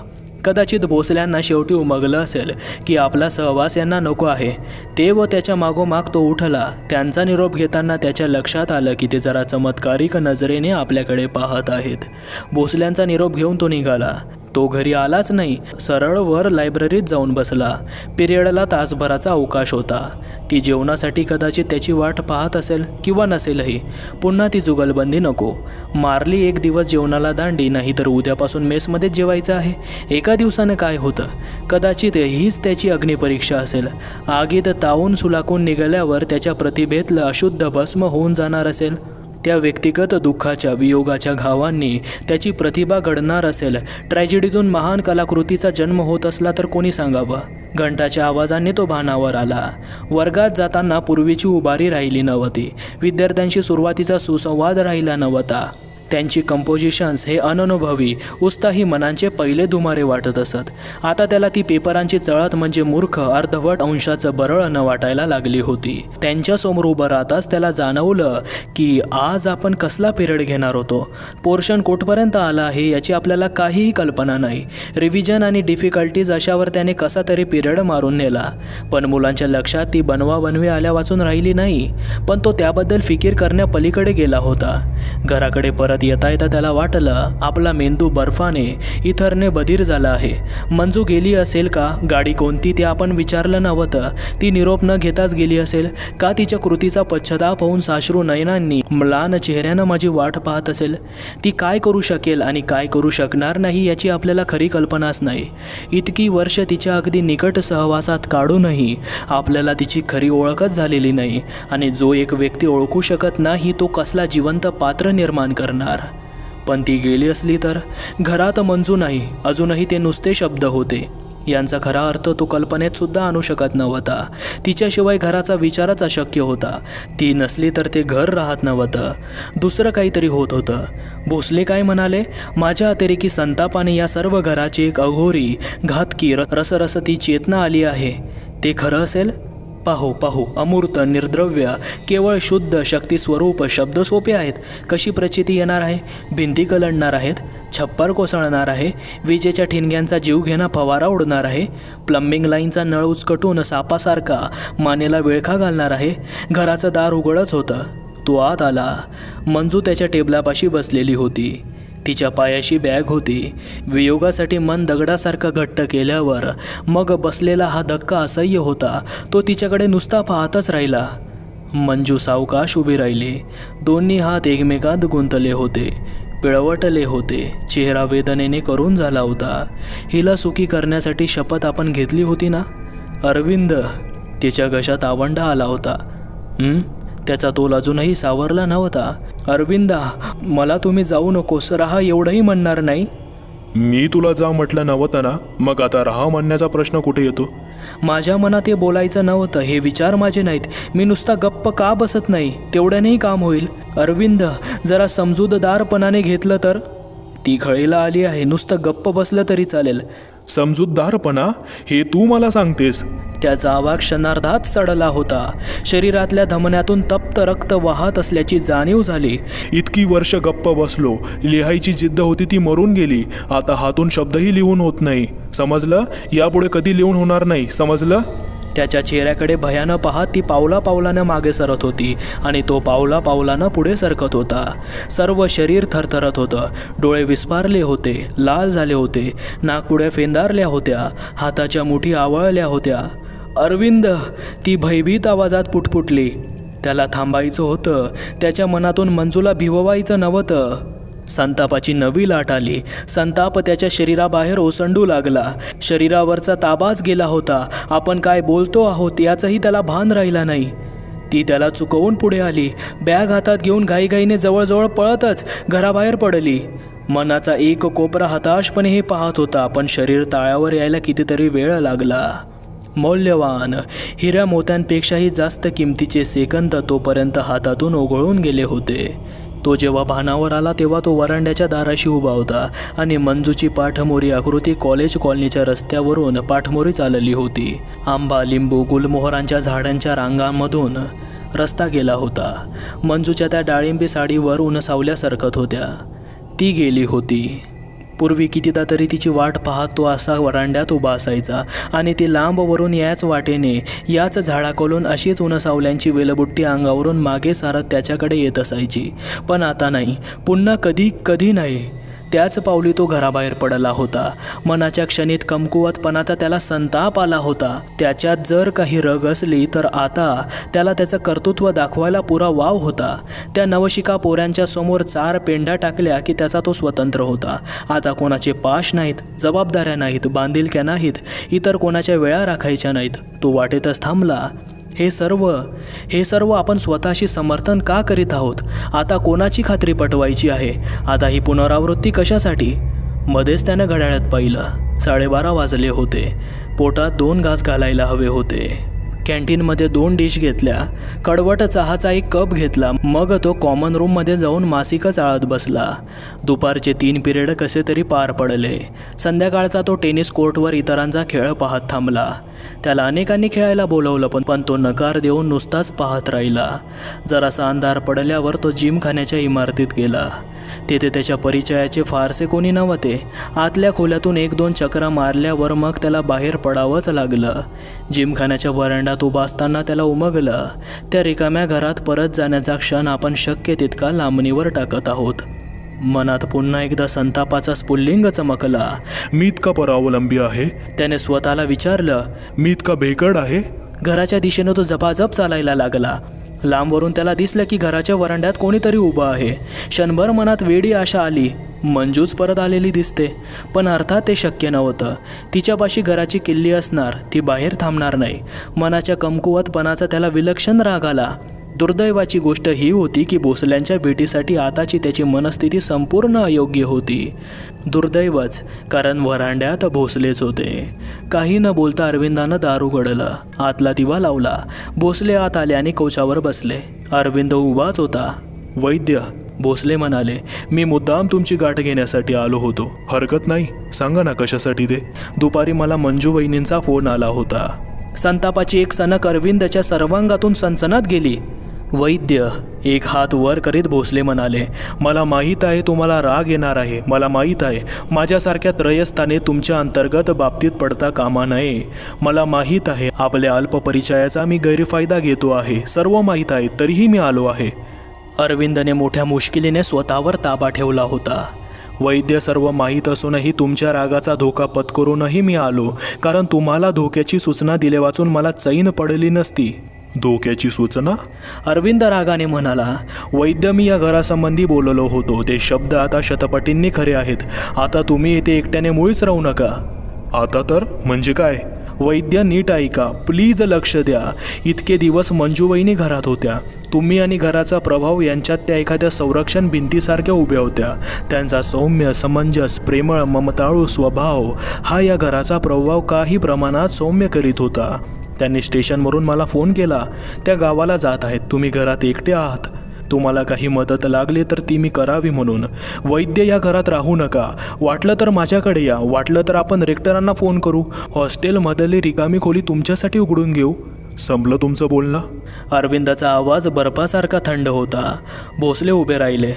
कदाचित भोसल्यांना शेवटी उमगलं असेल की आपला सहवास यांना नको आहे. ते व त्याच्या मागोमाग तो उठला. त्यांचा निरोप घेताना त्याच्या लक्षात आलं की ते जरा चमत्कारिक नजरेने आपल्याकडे पाहत आहेत. भोसल्यांचा निरोप घेऊन तो निघाला. तो घरी आलाच नाही, सरळ वर लायब्ररीत जाऊन बसला. पिरियडला तासभराचा अवकाश होता. ती जेवणासाठी कदाचित त्याची वाट पाहत असेल किंवा नसेलही. पुन्हा ती जुगलबंदी नको. मारली एक दिवस जेवणाला दांडी, नाही तर उद्यापासून मेसमध्येच जेवायचं आहे. एका दिवसानं काय होतं? कदाचित हीच त्याची अग्निपरीक्षा असेल. आगीत तावून सुलाकून निघाल्यावर त्याच्या प्रतिभेतलं अशुद्ध भस्म होऊन जाणार असेल. त्या व्यक्तिगत दुःखाच्या वियोगाच्या घावांनी त्याची प्रतिभा घडणार असेल. ट्रॅजेडीतून महान कलाकृतीचा जन्म होत असला तर कोणी सांगावं. घंटाच्या आवाजाने तो भानावर आला. वर्गात जाताना पूर्वीची उभारी राहिली नव्हती. विद्यार्थ्यांशी सुरुवातीचा सुसंवाद राहिला नव्हता. त्यांची कंपोजिशन्स हे अननुभवी उत्साही मनांचे पहिले धुमारे वाटत असत. आता त्याला ती पेपरांची चळत म्हणजे मूर्ख अर्धवट अंशाचं बरळ न वाटायला लागली होती. त्यांच्यासमोर उभं राहताच त्याला जाणवलं की आज आपण कसला पिरियड घेणार होतो. पोर्शन कोठपर्यंत आला आहे याची आपल्याला काहीही कल्पना नाही. रिव्हिजन आणि डिफिकल्टीज अशावर त्याने कसा तरी पिरियड मारून नेला. पण मुलांच्या लक्षात ती बनवाबनवी आल्या वाचून राहिली नाही. पण तो त्याबद्दल फिकीर करण्यापलीकडे गेला होता. घराकडे परत येता येता त्याला वाटलं आपला मेंदू बर्फाने इथरने बधीर झाला आहे. मंजू गेली असेल का? गाडी कोणती ते आपण विचारलं नव्हतं. ती निरोप न घेताच गेली असेल का? तिच्या कृतीचा पश्चाताप होऊन साश्रू नयनांनी म्लान चेहऱ्यानं माझी वाट पाहत असेल. ती काय करू शकेल आणि काय करू शकणार नाही याची आपल्याला खरी कल्पनाच नाही. इतकी वर्ष तिच्या अगदी निकट सहवासात काढूनही आपल्याला तिची खरी ओळखच झालेली नाही. आणि जो एक व्यक्ती ओळखू शकत नाही तो कसला जिवंत पात्र निर्माण करणार. पण ती गेली असली तर? घरात मंजू नाही, अजूनही ते नुसते शब्द होते. यांचा खरा अर्थ तो कल्पनेत सुद्धा आणू शकत नव्हता. तिच्याशिवाय घराचा विचारच अशक्य होता. ती नसली तर ते घर राहत नव्हतं. दुसरं काहीतरी होत होतं. भोसले काय म्हणाले? माझ्या अतिरेकी संतापाने या सर्व घराची एक अघोरी घातकी रसरसती चेतना आली आहे. ते खरं असेल? पाहू पाहू. अमूर्त, निर्द्रव्य, केवळ शुद्ध शक्ती स्वरूप. शब्द सोपे आहेत. कशी प्रचिती येणार आहे? भिंती कलंडणार आहेत, छप्पर कोसळणार आहे, विजेच्या ठिणग्यांचा जीव घेणा फवारा उडणार आहे, प्लंबिंग लाईनचा नळ उचकटून सापासारखा मानेला विळखा घालणार आहे. घराचं दार उघडच होतं. तो आत आला. मंजू त्याच्या टेबलापाशी बसलेली होती. तिच्या पायाशी बॅग होती. वियोगासाठी मन दगडासारखं घट्ट केल्यावर मग बसलेला हा धक्का असह्य होता. तो तिच्याकडे नुसता पाहतच राहिला. मंजू सावकाश उभी राहिली. दोन्ही हात एकमेकांत गुंतले होते, पिळवटले होते. चेहरा वेदनेने करून झाला होता. हिला सुखी करण्यासाठी शपथ आपण घेतली होती ना अरविंद? तिच्या घशात आवंडा आला होता. त्याचा तोल अजूनही सावरला नव्हता. अरविंदा, मला तुम्ही जाऊ नकोस, राहा एवढंही म्हणणार नाही.
मी तुला जा म्हटलं नव्हतं ना, मग आता राहा म्हणण्याचा प्रश्न कुठे येतो?
माझ्या मनात हे बोलायचं नव्हतं. हे विचार माझे नाहीत. मी नुसता गप्प का बसत नाही? तेवढ्यानेही काम होईल. अरविंद, जरा समजूतदारपणाने घेतलं तर? ती खळीला आली आहे. नुसतं गप्प बसलं तरी चालेल.
समजूतदारपणा? हे तू मला सांगतेस?
त्याचा आवाज क्षणार्धात चढला होता. शरीरातल्या धमन्यातून तप्त रक्त वाहत असल्याची जाणीव झाली.
इतकी वर्ष गप्प बसलो, लिहायची जिद्द होती ती मरून गेली. आता हातून शब्दही लिहून होत नाही. समजलं? यापुढे कधी लिहून होणार नाही. समजलं?
त्याच्या चेहऱ्याकडे भयानं पाहत ती पावला पावलानं मागे सरत होती आणि तो पावला पावलानं पुढे सरकत होता. सर्व शरीर थरथरत होतं. डोळे विस्फारले होते, लाल झाले होते, नाकपुड्या फेंदारल्या होत्या, हाताच्या मुठी आवळल्या होत्या. अरविंद, ती भयभीत आवाजात पुटपुटली. त्याला थांबायचं होतं. त्याच्या मनातून मंजूला भिववायचं नव्हतं. संतापाची नवी लाट आली. संताप त्याच्या शरीराबाहेर ओसंडू लागला. शरीरावरचा ताबाच गेला होता. आपण काय बोलतो आहोत याचंही त्याला भान राहिला नाही. ती त्याला चुकवून पुढे आली. बॅग हातात घेऊन घाईघाईने जवळजवळ पळतच घराबाहेर पडली. मनाचा एक कोपरा हताशपणे हे पाहत होता, पण शरीर ताळ्यावर यायला कितीतरी वेळ लागला. मौल्यवान हिऱ्या मोत्यांपेक्षाही जास्त किमतीचे सेकंद तोपर्यंत हातातून ओघळून गेले होते. तो जेव्हा भानावर आला तेव्हा तो वरांड्याच्या दाराशी उभा होता आणि मंजूची पाठमोरी आकृती कॉलेज कॉलनीच्या रस्त्यावरून पाठमोरी चालली होती. आंबा, लिंबू, गुलमोहरांच्या झाडांच्या रांगांमधून रस्ता गेला होता. मंजूच्या त्या डाळिंबी साडीवर ऊन सावल्या सरकत होत्या. ती गेली होती. पूर्वी कितीदा तरी तिची वाट पाहत तो असा वरांड्यात उभा असायचा आणि ती लांबवरून याच वाटेने याच झाडाकोलून अशीच उन्हसावल्यांची वेलबुट्टी अंगावरून मागे सारत त्याच्याकडे येत असायची. पण आता नाही, पुन्हा कधी नाही. त्याच पावली तो घराबाहेर पडला होता. मनाच्या क्षणित कमकुवतपणाचा त्याला संताप आला होता. त्याच्यात जर काही रग असली तर आता त्याला त्याचं कर्तृत्व दाखवायला पुरा वाव होता. त्या नवशिका पोऱ्यांच्या समोर 4 पेंढ्या टाकल्या की त्याचा तो स्वतंत्र होता. आता कोणाचे पाश नाहीत, जबाबदाऱ्या नाहीत, बांधिलक्या नाहीत, इतर कोणाच्या वेळा राखायच्या नाहीत. तो वाटेतच थांबला. हे सर्व आपण स्वतःशी समर्थन का करीत आहोत? आता कोणाची खात्री पटवायची आहे? आता ही पुनरावृत्ती कशासाठी? मध्येच त्यानं घड्याळात पाहिलं. 12:30 वाजले होते. पोटात 2 घास घालायला हवे होते. कॅन्टीनमध्ये 2 डिश घेतल्या. कडवट चहाचा 1 कप घेतला. मग तो कॉमन रूममध्ये जाऊन मासिकच आळत बसला. दुपारचे 3 पिरियड कसे तरी पार पडले. संध्याकाळचा तो टेनिस कोर्टवर इतरांचा खेळ पाहत थांबला. त्याला अनेकांनी खेळायला बोलवलं पण तो नकार देऊन नुसताच पाहत राहिला. जरासा अंधार पडल्यावर तो जिमखान्याच्या इमारतीत गेला. तेथे त्याच्या परिचयाचे फारसे कोणी नव्हते. आतल्या खोल्यातून 1-2 चक्रा मारल्यावर मग त्याला बाहेर पडावंच लागलं. जिमखान्याच्या वरांड्यात उभा असताना त्याला उमगलं, त्या रिकाम्या घरात परत जाण्याचा क्षण आपण शक्य तितका लांबणीवर टाकत आहोत. मनात पुन्हा एकदा संतापाचा स्फुल्लिंग चमकला.
मी इतका परावलंबी आहे?
त्याने स्वतःला विचारलं.
मी इतका भेकड आहे?
घराच्या दिशेनं तो झपाझप चालायला लागला. लांबवरून त्याला दिसलं की घराच्या वरांड्यात कोणीतरी उभं आहे. क्षणभर मनात वेडी आशा आली. मंजूच परत आलेली दिसते. पण अर्थात ते शक्य नव्हतं. तिच्यापाशी घराची किल्ली असणार, ती बाहेर थांबणार नाही. मनाच्या कमकुवतपणाचा त्याला विलक्षण राग आला. दुर्दैवाची गोष्ट ही होती की भोसल्यांच्या भेटीसाठी आताची त्याची मनस्थिती संपूर्ण अयोग्य होती. दुर्दैवच, कारण वरांड्यात भोसलेच होते. काही न बोलता अरविंदानं दार उघडलं. आतला दिवा लावला. भोसले आत आले आणि कौचावर बसले. अरविंद उभाच होता.
वैद्य,
भोसले म्हणाले,
मी मुद्दाम तुमची गाठ घेण्यासाठी आलो होतो. हरकत नाही, सांगा ना कशासाठी ते?
दुपारी मला मंजू वहिनींचा फोन आला होता. संतापाची एक सनक अरविंदच्या सर्वांगातून सनसनात गेली. वैद्य, एक हात वर करीत भोसले म्हणाले,
मला माहीत आहे तुम्हाला राग येणार आहे. मला माहीत आहे. माझ्यासारख्या त्रयस्थाने तुमच्या अंतर्गत बाबतीत पडता कामा नये. मला माहीत आहे आपल्या अल्पपरिचयाचा मी गैरफायदा घेतो आहे. सर्व माहीत आहे, तरीही मी आलो आहे.
अरविंदने मोठ्या मुश्किलीने स्वतःवर ताबा ठेवला होता.
वैद्य, सर्व माहीत असूनही तुमच्या रागाचा धोका पत्करूनही मी आलो, कारण तुम्हाला धोक्याची सूचना दिले वाचून मला चैन पडली नसती. धोक्याची सूचना?
अरविंद रागाने म्हणाला.
वैद्य, मी या घरासंबंधी बोललो होतो. ते शब्द आता शतपटींनी खरे आहेत. आता तुम्ही इथे एकट्याने मुळीच राहू नका. आता तर म्हणजे काय? वैद्य, नीट ऐका, प्लीज लक्ष द्या. इतके दिवस मंजूवहिनी घरात होत्या. तुम्ही आणि घराचा प्रभाव यांच्यात त्या एखाद्या संरक्षण भिंतीसारख्या उभ्या होत्या. त्यांचा सौम्य, समंजस, प्रेमळ, ममताळू स्वभाव हा या घराचा प्रभाव काही प्रमाणात सौम्य करीत होता. त्यांनी स्टेशनवरून मला फोन केला. त्या गावाला जात आहेत. तुम्ही घरात एकटे आहात. तुम्हाला काही मदत लागली तर ती मी करावी म्हणून. वैद्य, या घरात राहू नका. वाटलं तर माझ्याकडे या. वाटलं तर आपण रेक्टरांना फोन करू. हॉस्टेलमधली रिकामी खोली तुमच्यासाठी उघडून घेऊ. संपलं तुमचं बोलणं?
अरविंदाचा आवाज बर्फासारखा थंड होता. भोसले उभे राहिले.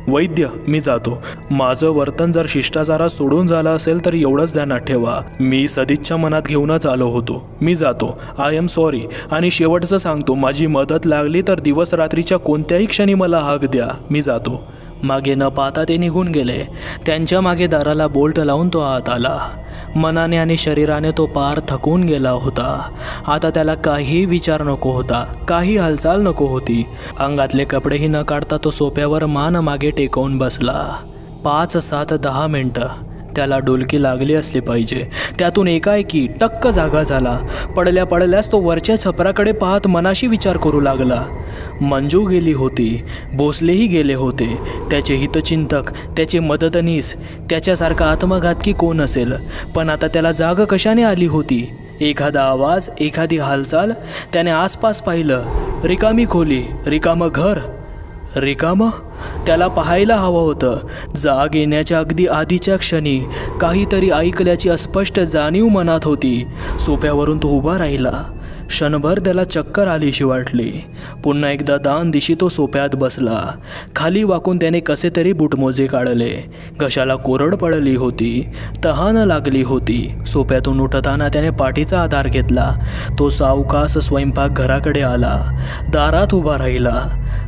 वैद्य, मी जातो. माझं वर्तन जर शिष्टाचारात सोडून झालं असेल तर एवढंच ध्यानात ठेवा. मी सदिच्छा मनात घेऊनच आलो होतो. मी जातो. I am sorry. आणि शेवटचं सांगतो, माझी मदत लागली तर दिवस रात्रीच्या कोणत्याही क्षणी मला हाक द्या. मी जातो.
मागे न पाहता ते निघून गेले. त्यांच्या मागे दाराला बोल्ट लावून तो आत आला. मनाने आणि शरीराने तो पार थकून गेला होता. आता त्याला काही विचार नको होता, काही हालचाल नको होती. अंगातले कपडेही न काढता तो सोफ्यावर मान मागे टेकवून बसला. 5, 7, 10 मिनिटं त्याला डुलकी लागली असली पाहिजे. त्यातून एकाएकी टक्क जागा झाला. पडल्यास तो वरच्या छपराकडे पाहत मनाशी विचार करू लागला. मंजू गेली होती. भोसलेही गेले होते. त्याचे हितचिंतक, त्याचे मदतनीस, त्याच्यासारखा आत्मघातकी कोण असेल? पण आता त्याला जाग कशाने आली होती? एखादा आवाज, एखादी हालचाल. त्याने आसपास पाहिलं. रिकामी खोली, रिकामं घर. रिकामं? त्याला पाहायला हवं होतं. जाग येण्याच्या अगदी आधीच्या क्षणी काहीतरी ऐकल्याची अस्पष्ट जाणीव मनात होती. सोफ्यावरून तो उभा राहिला. क्षणभर त्याला चक्कर आलीशी वाटली. पुन्हा एकदा दान दिशी तो सोफ्यात बसला. खाली वाकून त्याने कसे तरी बुटमोजे काढले. घशाला कोरड पडली होती. तहान लागली होती. सोफ्यातून उठताना त्याने पाठीचा आधार घेतला. तो सावकाश स्वयंपाकघराकडे आला. दारात उभा राहिला.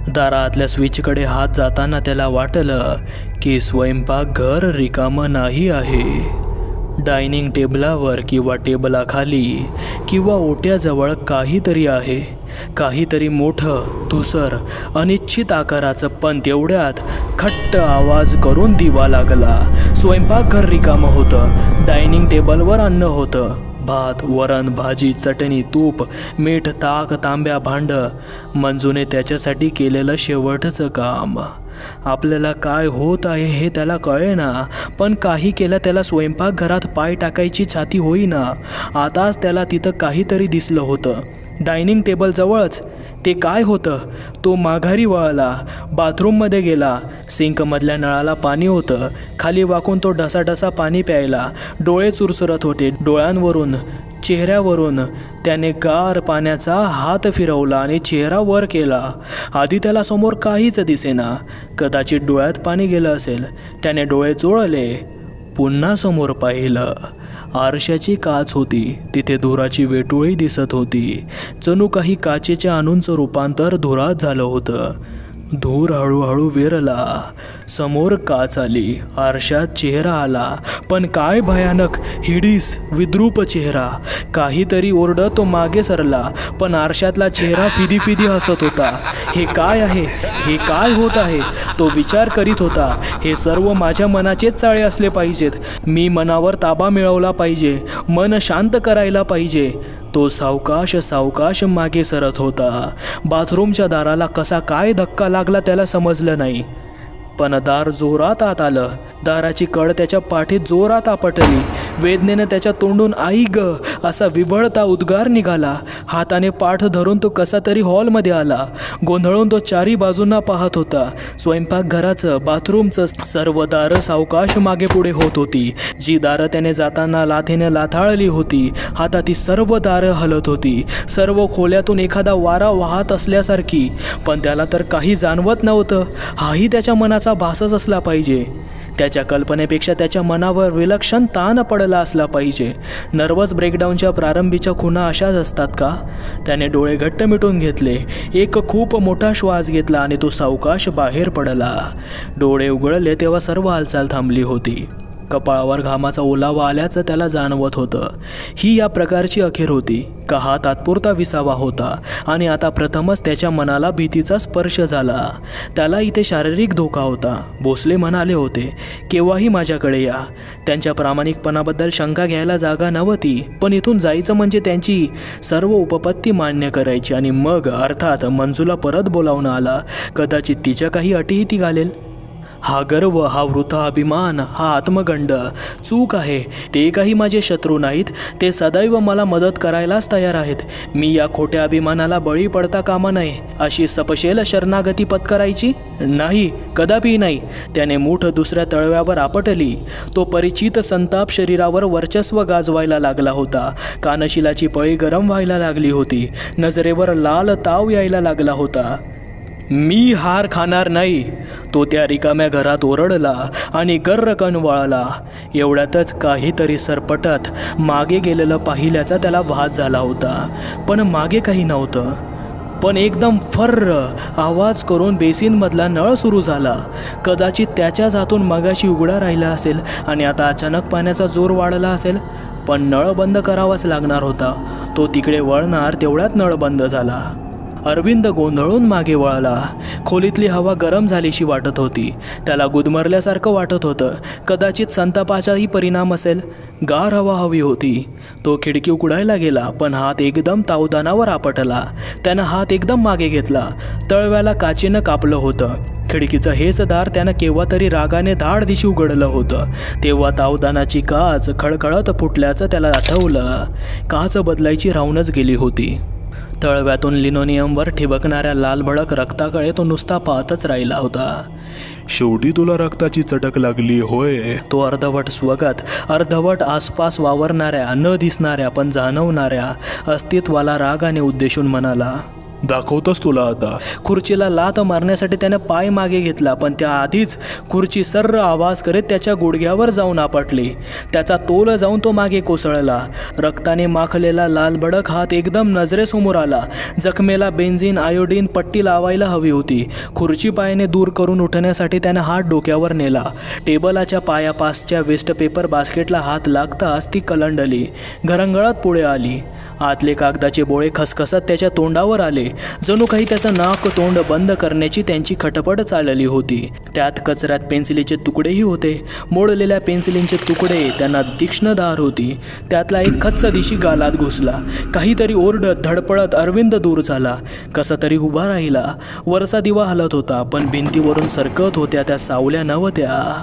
दारातल्या स्विचकडे हात जाताना त्याला वाटलं की स्वयंपाकघर रिकामं नाही आहे. डायनिंग टेबलावर किंवा टेबलाखाली किंवा ओट्याजवळ काहीतरी आहे, काहीतरी मोठं, धुसर, अनिश्चित आकाराचं. पण तेवढ्यात खट्ट आवाज करून दिवा लागला. स्वयंपाकघर रिकामं होतं. डायनिंग टेबलवर अन्न होतं. भात, वरण, भाजी, चटणी, तूप, मीठ, ताक, तांब्या, भांडं. मंजूने त्याच्यासाठी केलेलं शेवटचं काम. आपल्याला काय होत आहे हे त्याला कळेना, पण काही केलं त्याला स्वयंपाकघरात पाय टाकायची छाती होईना. आताच त्याला तिथं काहीतरी दिसलं होतं. डायनिंग टेबलजवळच. ते काय होतं? तो माघारी वळला, बाथरूममध्ये गेला. सिंकमधल्या नळाला पाणी होतं. खाली वाकून तो ढसाढसा पाणी प्यायला. डोळे चुरचुरत होते. डोळ्यांवरून, चेहऱ्यावरून त्याने गार पाण्याचा हात फिरवला आणि चेहरा वर केला. आधी त्याला समोर काहीच दिसेना. कदाचित डोळ्यात पाणी गेलं असेल. त्याने डोळे चोळले. पुन्हा समोर पाहिलं. आरशाची काच होती. तिथे धुराची वेटोळी दिसत होती. जणू काही काचेच्या अणूंचं रूपांतर धुरात झालं होतं. धूर हळूहळू विरला. समोर काच आली. आरशात चेहरा आला. पण काय भयानक, हिडीस, विद्रूप चेहरा. काहीतरी ओरडत तो मागे सरला, पण आरशातला चेहरा फिदी फिदी हसत होता. हे काय आहे? हे काय होत आहे? तो विचार करीत होता. हे सर्व माझ्या मनाचेच चाळे असले पाहिजेत. मी मनावर ताबा मिळवला पाहिजे. मन शांत करायला पाहिजे. तो सावकाश सावकाश मागे सरत होता. बाथरूमच्या दाराला कसा काय धक्का लागला त्याला समजलं नाही, पण दार जोरात आत आलं. दाराची कड त्याच्या पाठीत जोरात आपटली. वेदनेनं त्याच्या तोंडून आई ग असा विबळता उद्गार निघाला. हाताने पाठ धरून तो कसा तरी हॉलमध्ये आला. गोंधळून तो चारी बाजूंना पाहत होता. स्वयंपाकघराचं, बाथरूमचं सर्व दारं सावकाश मागे पुढे होत होती. जी दारं त्याने जाताना लाथेने लाथाळली होती, आता ती सर्व दारं हलत होती. सर्व खोल्यातून एखादा वारा वाहत असल्यासारखी. पण त्याला तर काही जाणवत नव्हतं. हाही त्याच्या मनाचा भासच असला पाहिजे. त्याच्या कल्पनेपेक्षा त्याच्या मनावर विलक्षण ताण पडला असला पाहिजे. नर्वस ब्रेकडाऊनच्या प्रारंभीच्या खुणा अशाच असतात का? त्याने डोळे घट्ट मिटून घेतले. एक खूप मोठा श्वास घेतला आणि तो सावकाश बाहेर पडला. डोळे उघडले तेव्हा सर्व हालचाल थांबली होती. कपाळावर घामाचा ओलावा आल्याचं त्याला जाणवत होतं. ही या प्रकारची अखेर होती का हा तात्पुरता विसावा होता? आणि आता प्रथमच त्याच्या मनाला भीतीचा स्पर्श झाला. त्याला इथे शारीरिक धोका होता. भोसले म्हणाले होते, केव्हाही माझ्याकडे या. त्यांच्या प्रामाणिकपणाबद्दल शंका घ्यायला जागा नव्हती. पण इथून जायचं म्हणजे त्यांची सर्व उपपत्ती मान्य करायची. आणि मग अर्थात मंजूला परत बोलावणं आला. कदाचित तिच्या काही अटीही ती घालेल. हा गर्व, हा वृथा अभिमान, हा आत्मगंड चूक आहे. ते काही माझे शत्रू नाहीत. ते सदैव मला मदत करायलाच तयार आहेत. मी या खोट्या अभिमानाला बळी पडता कामा नये. अशी सपशेल शरणागती पत्करायची नाही, कदापि नाही. त्याने मूठ दुसऱ्या तळव्यावर आपटली. तो परिचित संताप शरीरावर वर्चस्व गाजवायला लागला होता. कानशिलाची पळी गरम व्हायला लागली होती. नजरेवर लाल ताव यायला लागला होता. मी हार खाणार नाही, तो त्या रिकाम्या घरात ओरडला आणि गर्रकन वळला. एवढ्यातच काहीतरी सरपटत मागे गेलेलं पाहिल्याचा त्याला भास झाला होता. पण मागे काही नव्हतं. पण एकदम फर्र आवाज करून बेसिनमधला नळ सुरू झाला. कदाचित त्याच्याच हातून मगाशी उघडा राहिला असेल आणि आता अचानक पाण्याचा जोर वाढला असेल. पण नळ बंद करावाच लागणार होता. तो तिकडे वळणार तेवढ्यात नळ बंद झाला. अरविंद गोंधळून मागे वळला. खोलीतली हवा गरम झालीशी वाटत होती. त्याला गुदमरल्यासारखं वाटत होतं. कदाचित संतापाचाही परिणाम असेल. गार हवा हवी होती. तो खिडकी उघडायला गेला, पण हात एकदम तावदानावर आपटला. त्यानं हात एकदम मागे घेतला. तळव्याला काचेनं कापलं होतं. खिडकीचं हेच दार त्यानं केव्हा तरी रागाने धाड दिशी उघडलं होतं. तेव्हा तावदानाची काच खळखळत फुटल्याचं त्याला आठवलं. काच बदलायची राहूनच गेली होती. तळव्यातून लिनोनियमवर ठिबकणाऱ्या लालभडक रक्ताकडे तो नुसता पाहतच राहिला होता.
शेवटी तुला रक्ताची चटक लागली होय?
तो अर्धवट स्वगत, अर्धवट आसपास वावरणाऱ्या, न दिसणाऱ्या पण जाणवणाऱ्या अस्तित्वाला रागाने उद्देशून म्हणाला.
दाखवतोस तुला आता.
खुर्चीला लाथ मारण्यासाठी त्याने पाय मागे घेतला, पण त्याआधीच खुर्ची सर्र आवाज करीत त्याच्या गुडघ्यावर जाऊन आपटली. त्याचा तोल जाऊन तो मागे कोसळला. रक्ताने माखलेला लालबडक हात एकदम नजरेसमोर आला. जखमेला बेन्झिन आयोडीन पट्टी लावायला हवी होती. खुर्ची पायाने दूर करून उठण्यासाठी त्याने हात डोक्यावर नेला. टेबलाच्या पायापासच्या वेस्ट पेपर बास्केटला हात लागताच ती कलंडली, घरंगळत पुढे आली. आतले कागदाचे बोळे खसखसत त्याच्या तोंडावर आले. जणू काही त्याचं नाक तोंड बंद करण्याची त्यांची खटपट चालली होती. त्यात कचऱ्यात पेन्सिलीचे तुकडेही होते. मोडलेल्या पेन्सिलींचे तुकडे त्यांना तीक्ष्ण धार होती. त्यातला एक खच्च दिशी गालात घुसला. काहीतरी ओरडत धडपडत अरविंद दूर झाला. कसा तरी उभा राहिला. वरचा दिवा हलत होता, पण भिंतीवरून सरकत होत्या त्या सावल्या नव्हत्या.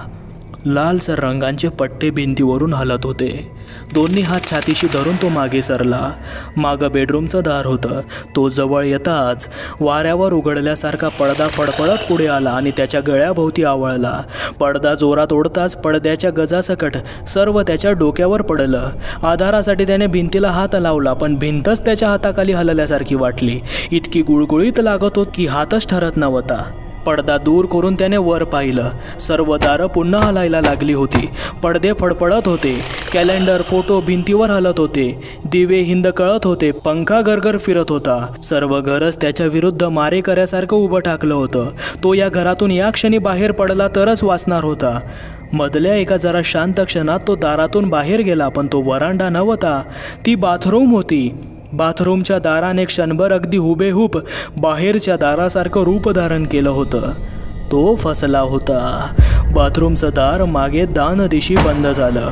लालसर रंगांचे पट्टे भिंतीवरून हलत होते. दोन्ही हात छातीशी धरून तो मागे सरला. मागं बेडरूमचं दार होतं. तो जवळ येताच वाऱ्यावर उघडल्यासारखा पडदा फडफडत पुढे आला आणि त्याच्या गळ्याभोवती आवळला. पडदा जोरात ओढताच पडद्याच्या गजासकट सर्व त्याच्या डोक्यावर पडलं. आधारासाठी त्याने भिंतीला हात लावला, पण भिंतच त्याच्या हाताखाली हलल्यासारखी वाटली. इतकी गुळगुळीत लागत होती की हातच ठरत नव्हता. पडदा दूर करून त्याने वर पाहिलं. सर्व दारं पुन्हा हलायला लागली होती. पडदे फडफडत होते. कॅलेंडर, फोटो भिंतीवर हलत होते. दिवे हिंदकळत होते. पंखा गरगर फिरत होता. सर्व घरच त्याच्या विरुद्ध मारेकऱ्यासारखं उभं ठाकलं होतं. तो या घरातून या क्षणी बाहेर पडला तरच वाचणार होता. मधल्या एका जरा शांत क्षणात तो दारातून बाहेर गेला, पण तो वरांडा नव्हता, ती बाथरूम होती. बाथरूमच्या दाराने क्षणभर अगदी हुबेहूब बाहेरच्या दारासारखं रूप धारण केलं होतं. तो फसला होता. बाथरूमचं दार मागे दान दिशी बंद झालं.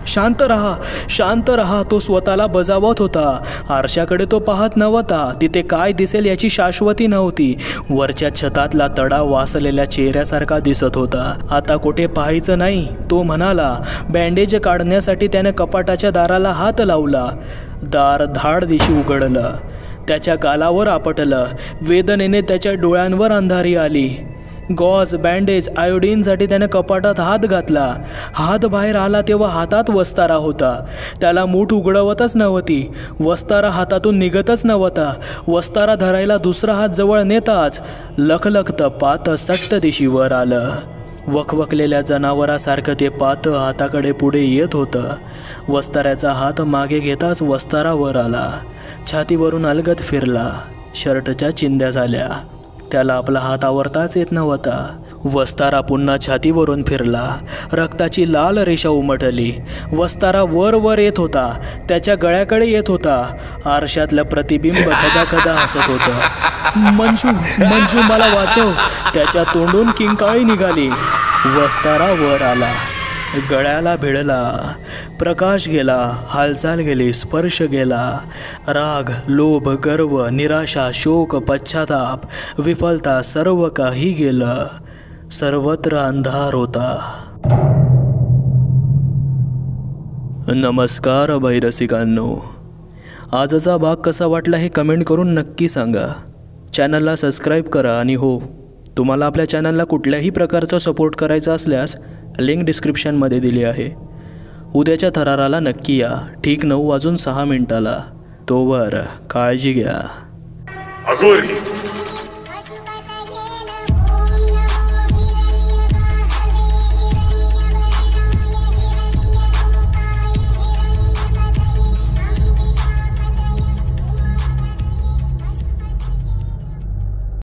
शांत रहा, शांत रहा, तो स्वतःला बजावत होता. आरशाकडे तो पाहत नव्हता. तिथे काय दिसेल याची शाश्वती नव्हती. वरच्या छतातला तडा वासलेल्या चेहऱ्यासारखा दिसत होता. आता कुठे पाहायचं नाही, तो म्हणाला. बँडेज काढण्यासाठी त्याने कपाटाच्या दाराला हात लावला. दार धाड दिशी उघडलं. त्याच्या गालावर आपटलं. वेदनेने त्याच्या डोळ्यांवर अंधारी आली. गॉज, बँडेज, आयोडीनसाठी त्याने कपाटात हात घातला. हात बाहेर आला तेव्हा हातात वस्तारा होता. त्याला मूठ उघडवतच नव्हती. वस्तारा हातातून निघतच नव्हता. वस्तारा धरायला दुसरा हात जवळ नेताच लखलखतं पातं सट्ट दिशीवर आलं. वखवकलेल्या जनावरासारखं ते पातं हाताकडे पुढे येत होतं. वस्ताऱ्याचा हात मागे घेताच वस्तारा वर आला. छातीवरून अलगद फिरला. शर्टच्या चिंध्या झाल्या. त्याला आपला हात आवरताच येत नव्हता. वस्तारा पुन्हा छातीवरून फिरला. रक्ताची लाल रेषा उमटली. वस्तारा वर वर येत होता. त्याच्या गळ्याकडे येत होता. आरशातलं प्रतिबिंब खदाखदा हसत होतं. मंजू, मंजू, मला वाचव. त्याच्या तोंडून किंकाळी निघाली. वस्तारा वर आला. गळ्याला भिडला. प्रकाश गेला. हालचाल गेली. स्पर्श गेला. राग, लोभ, गर्व, निराशा, शोक, पश्चाताप, विफलता, सर्व काही गेलं. सर्वत्र अंधार होता. नमस्कार भैरसिकांनो. आजचा भाग कसा वाटला हे कमेंट करून नक्की सांगा. चॅनलला सबस्क्राईब करा. आणि हो, तुम्हाला आपल्या चॅनलला कुठल्याही प्रकारचा सपोर्ट करायचा असल्यास लिंक डिस्क्रिप्शनमध्ये दिली आहे. उद्याच्या थराराला नक्की या, ठीक 9:06 तोवर काळजी घ्या.
अघोरी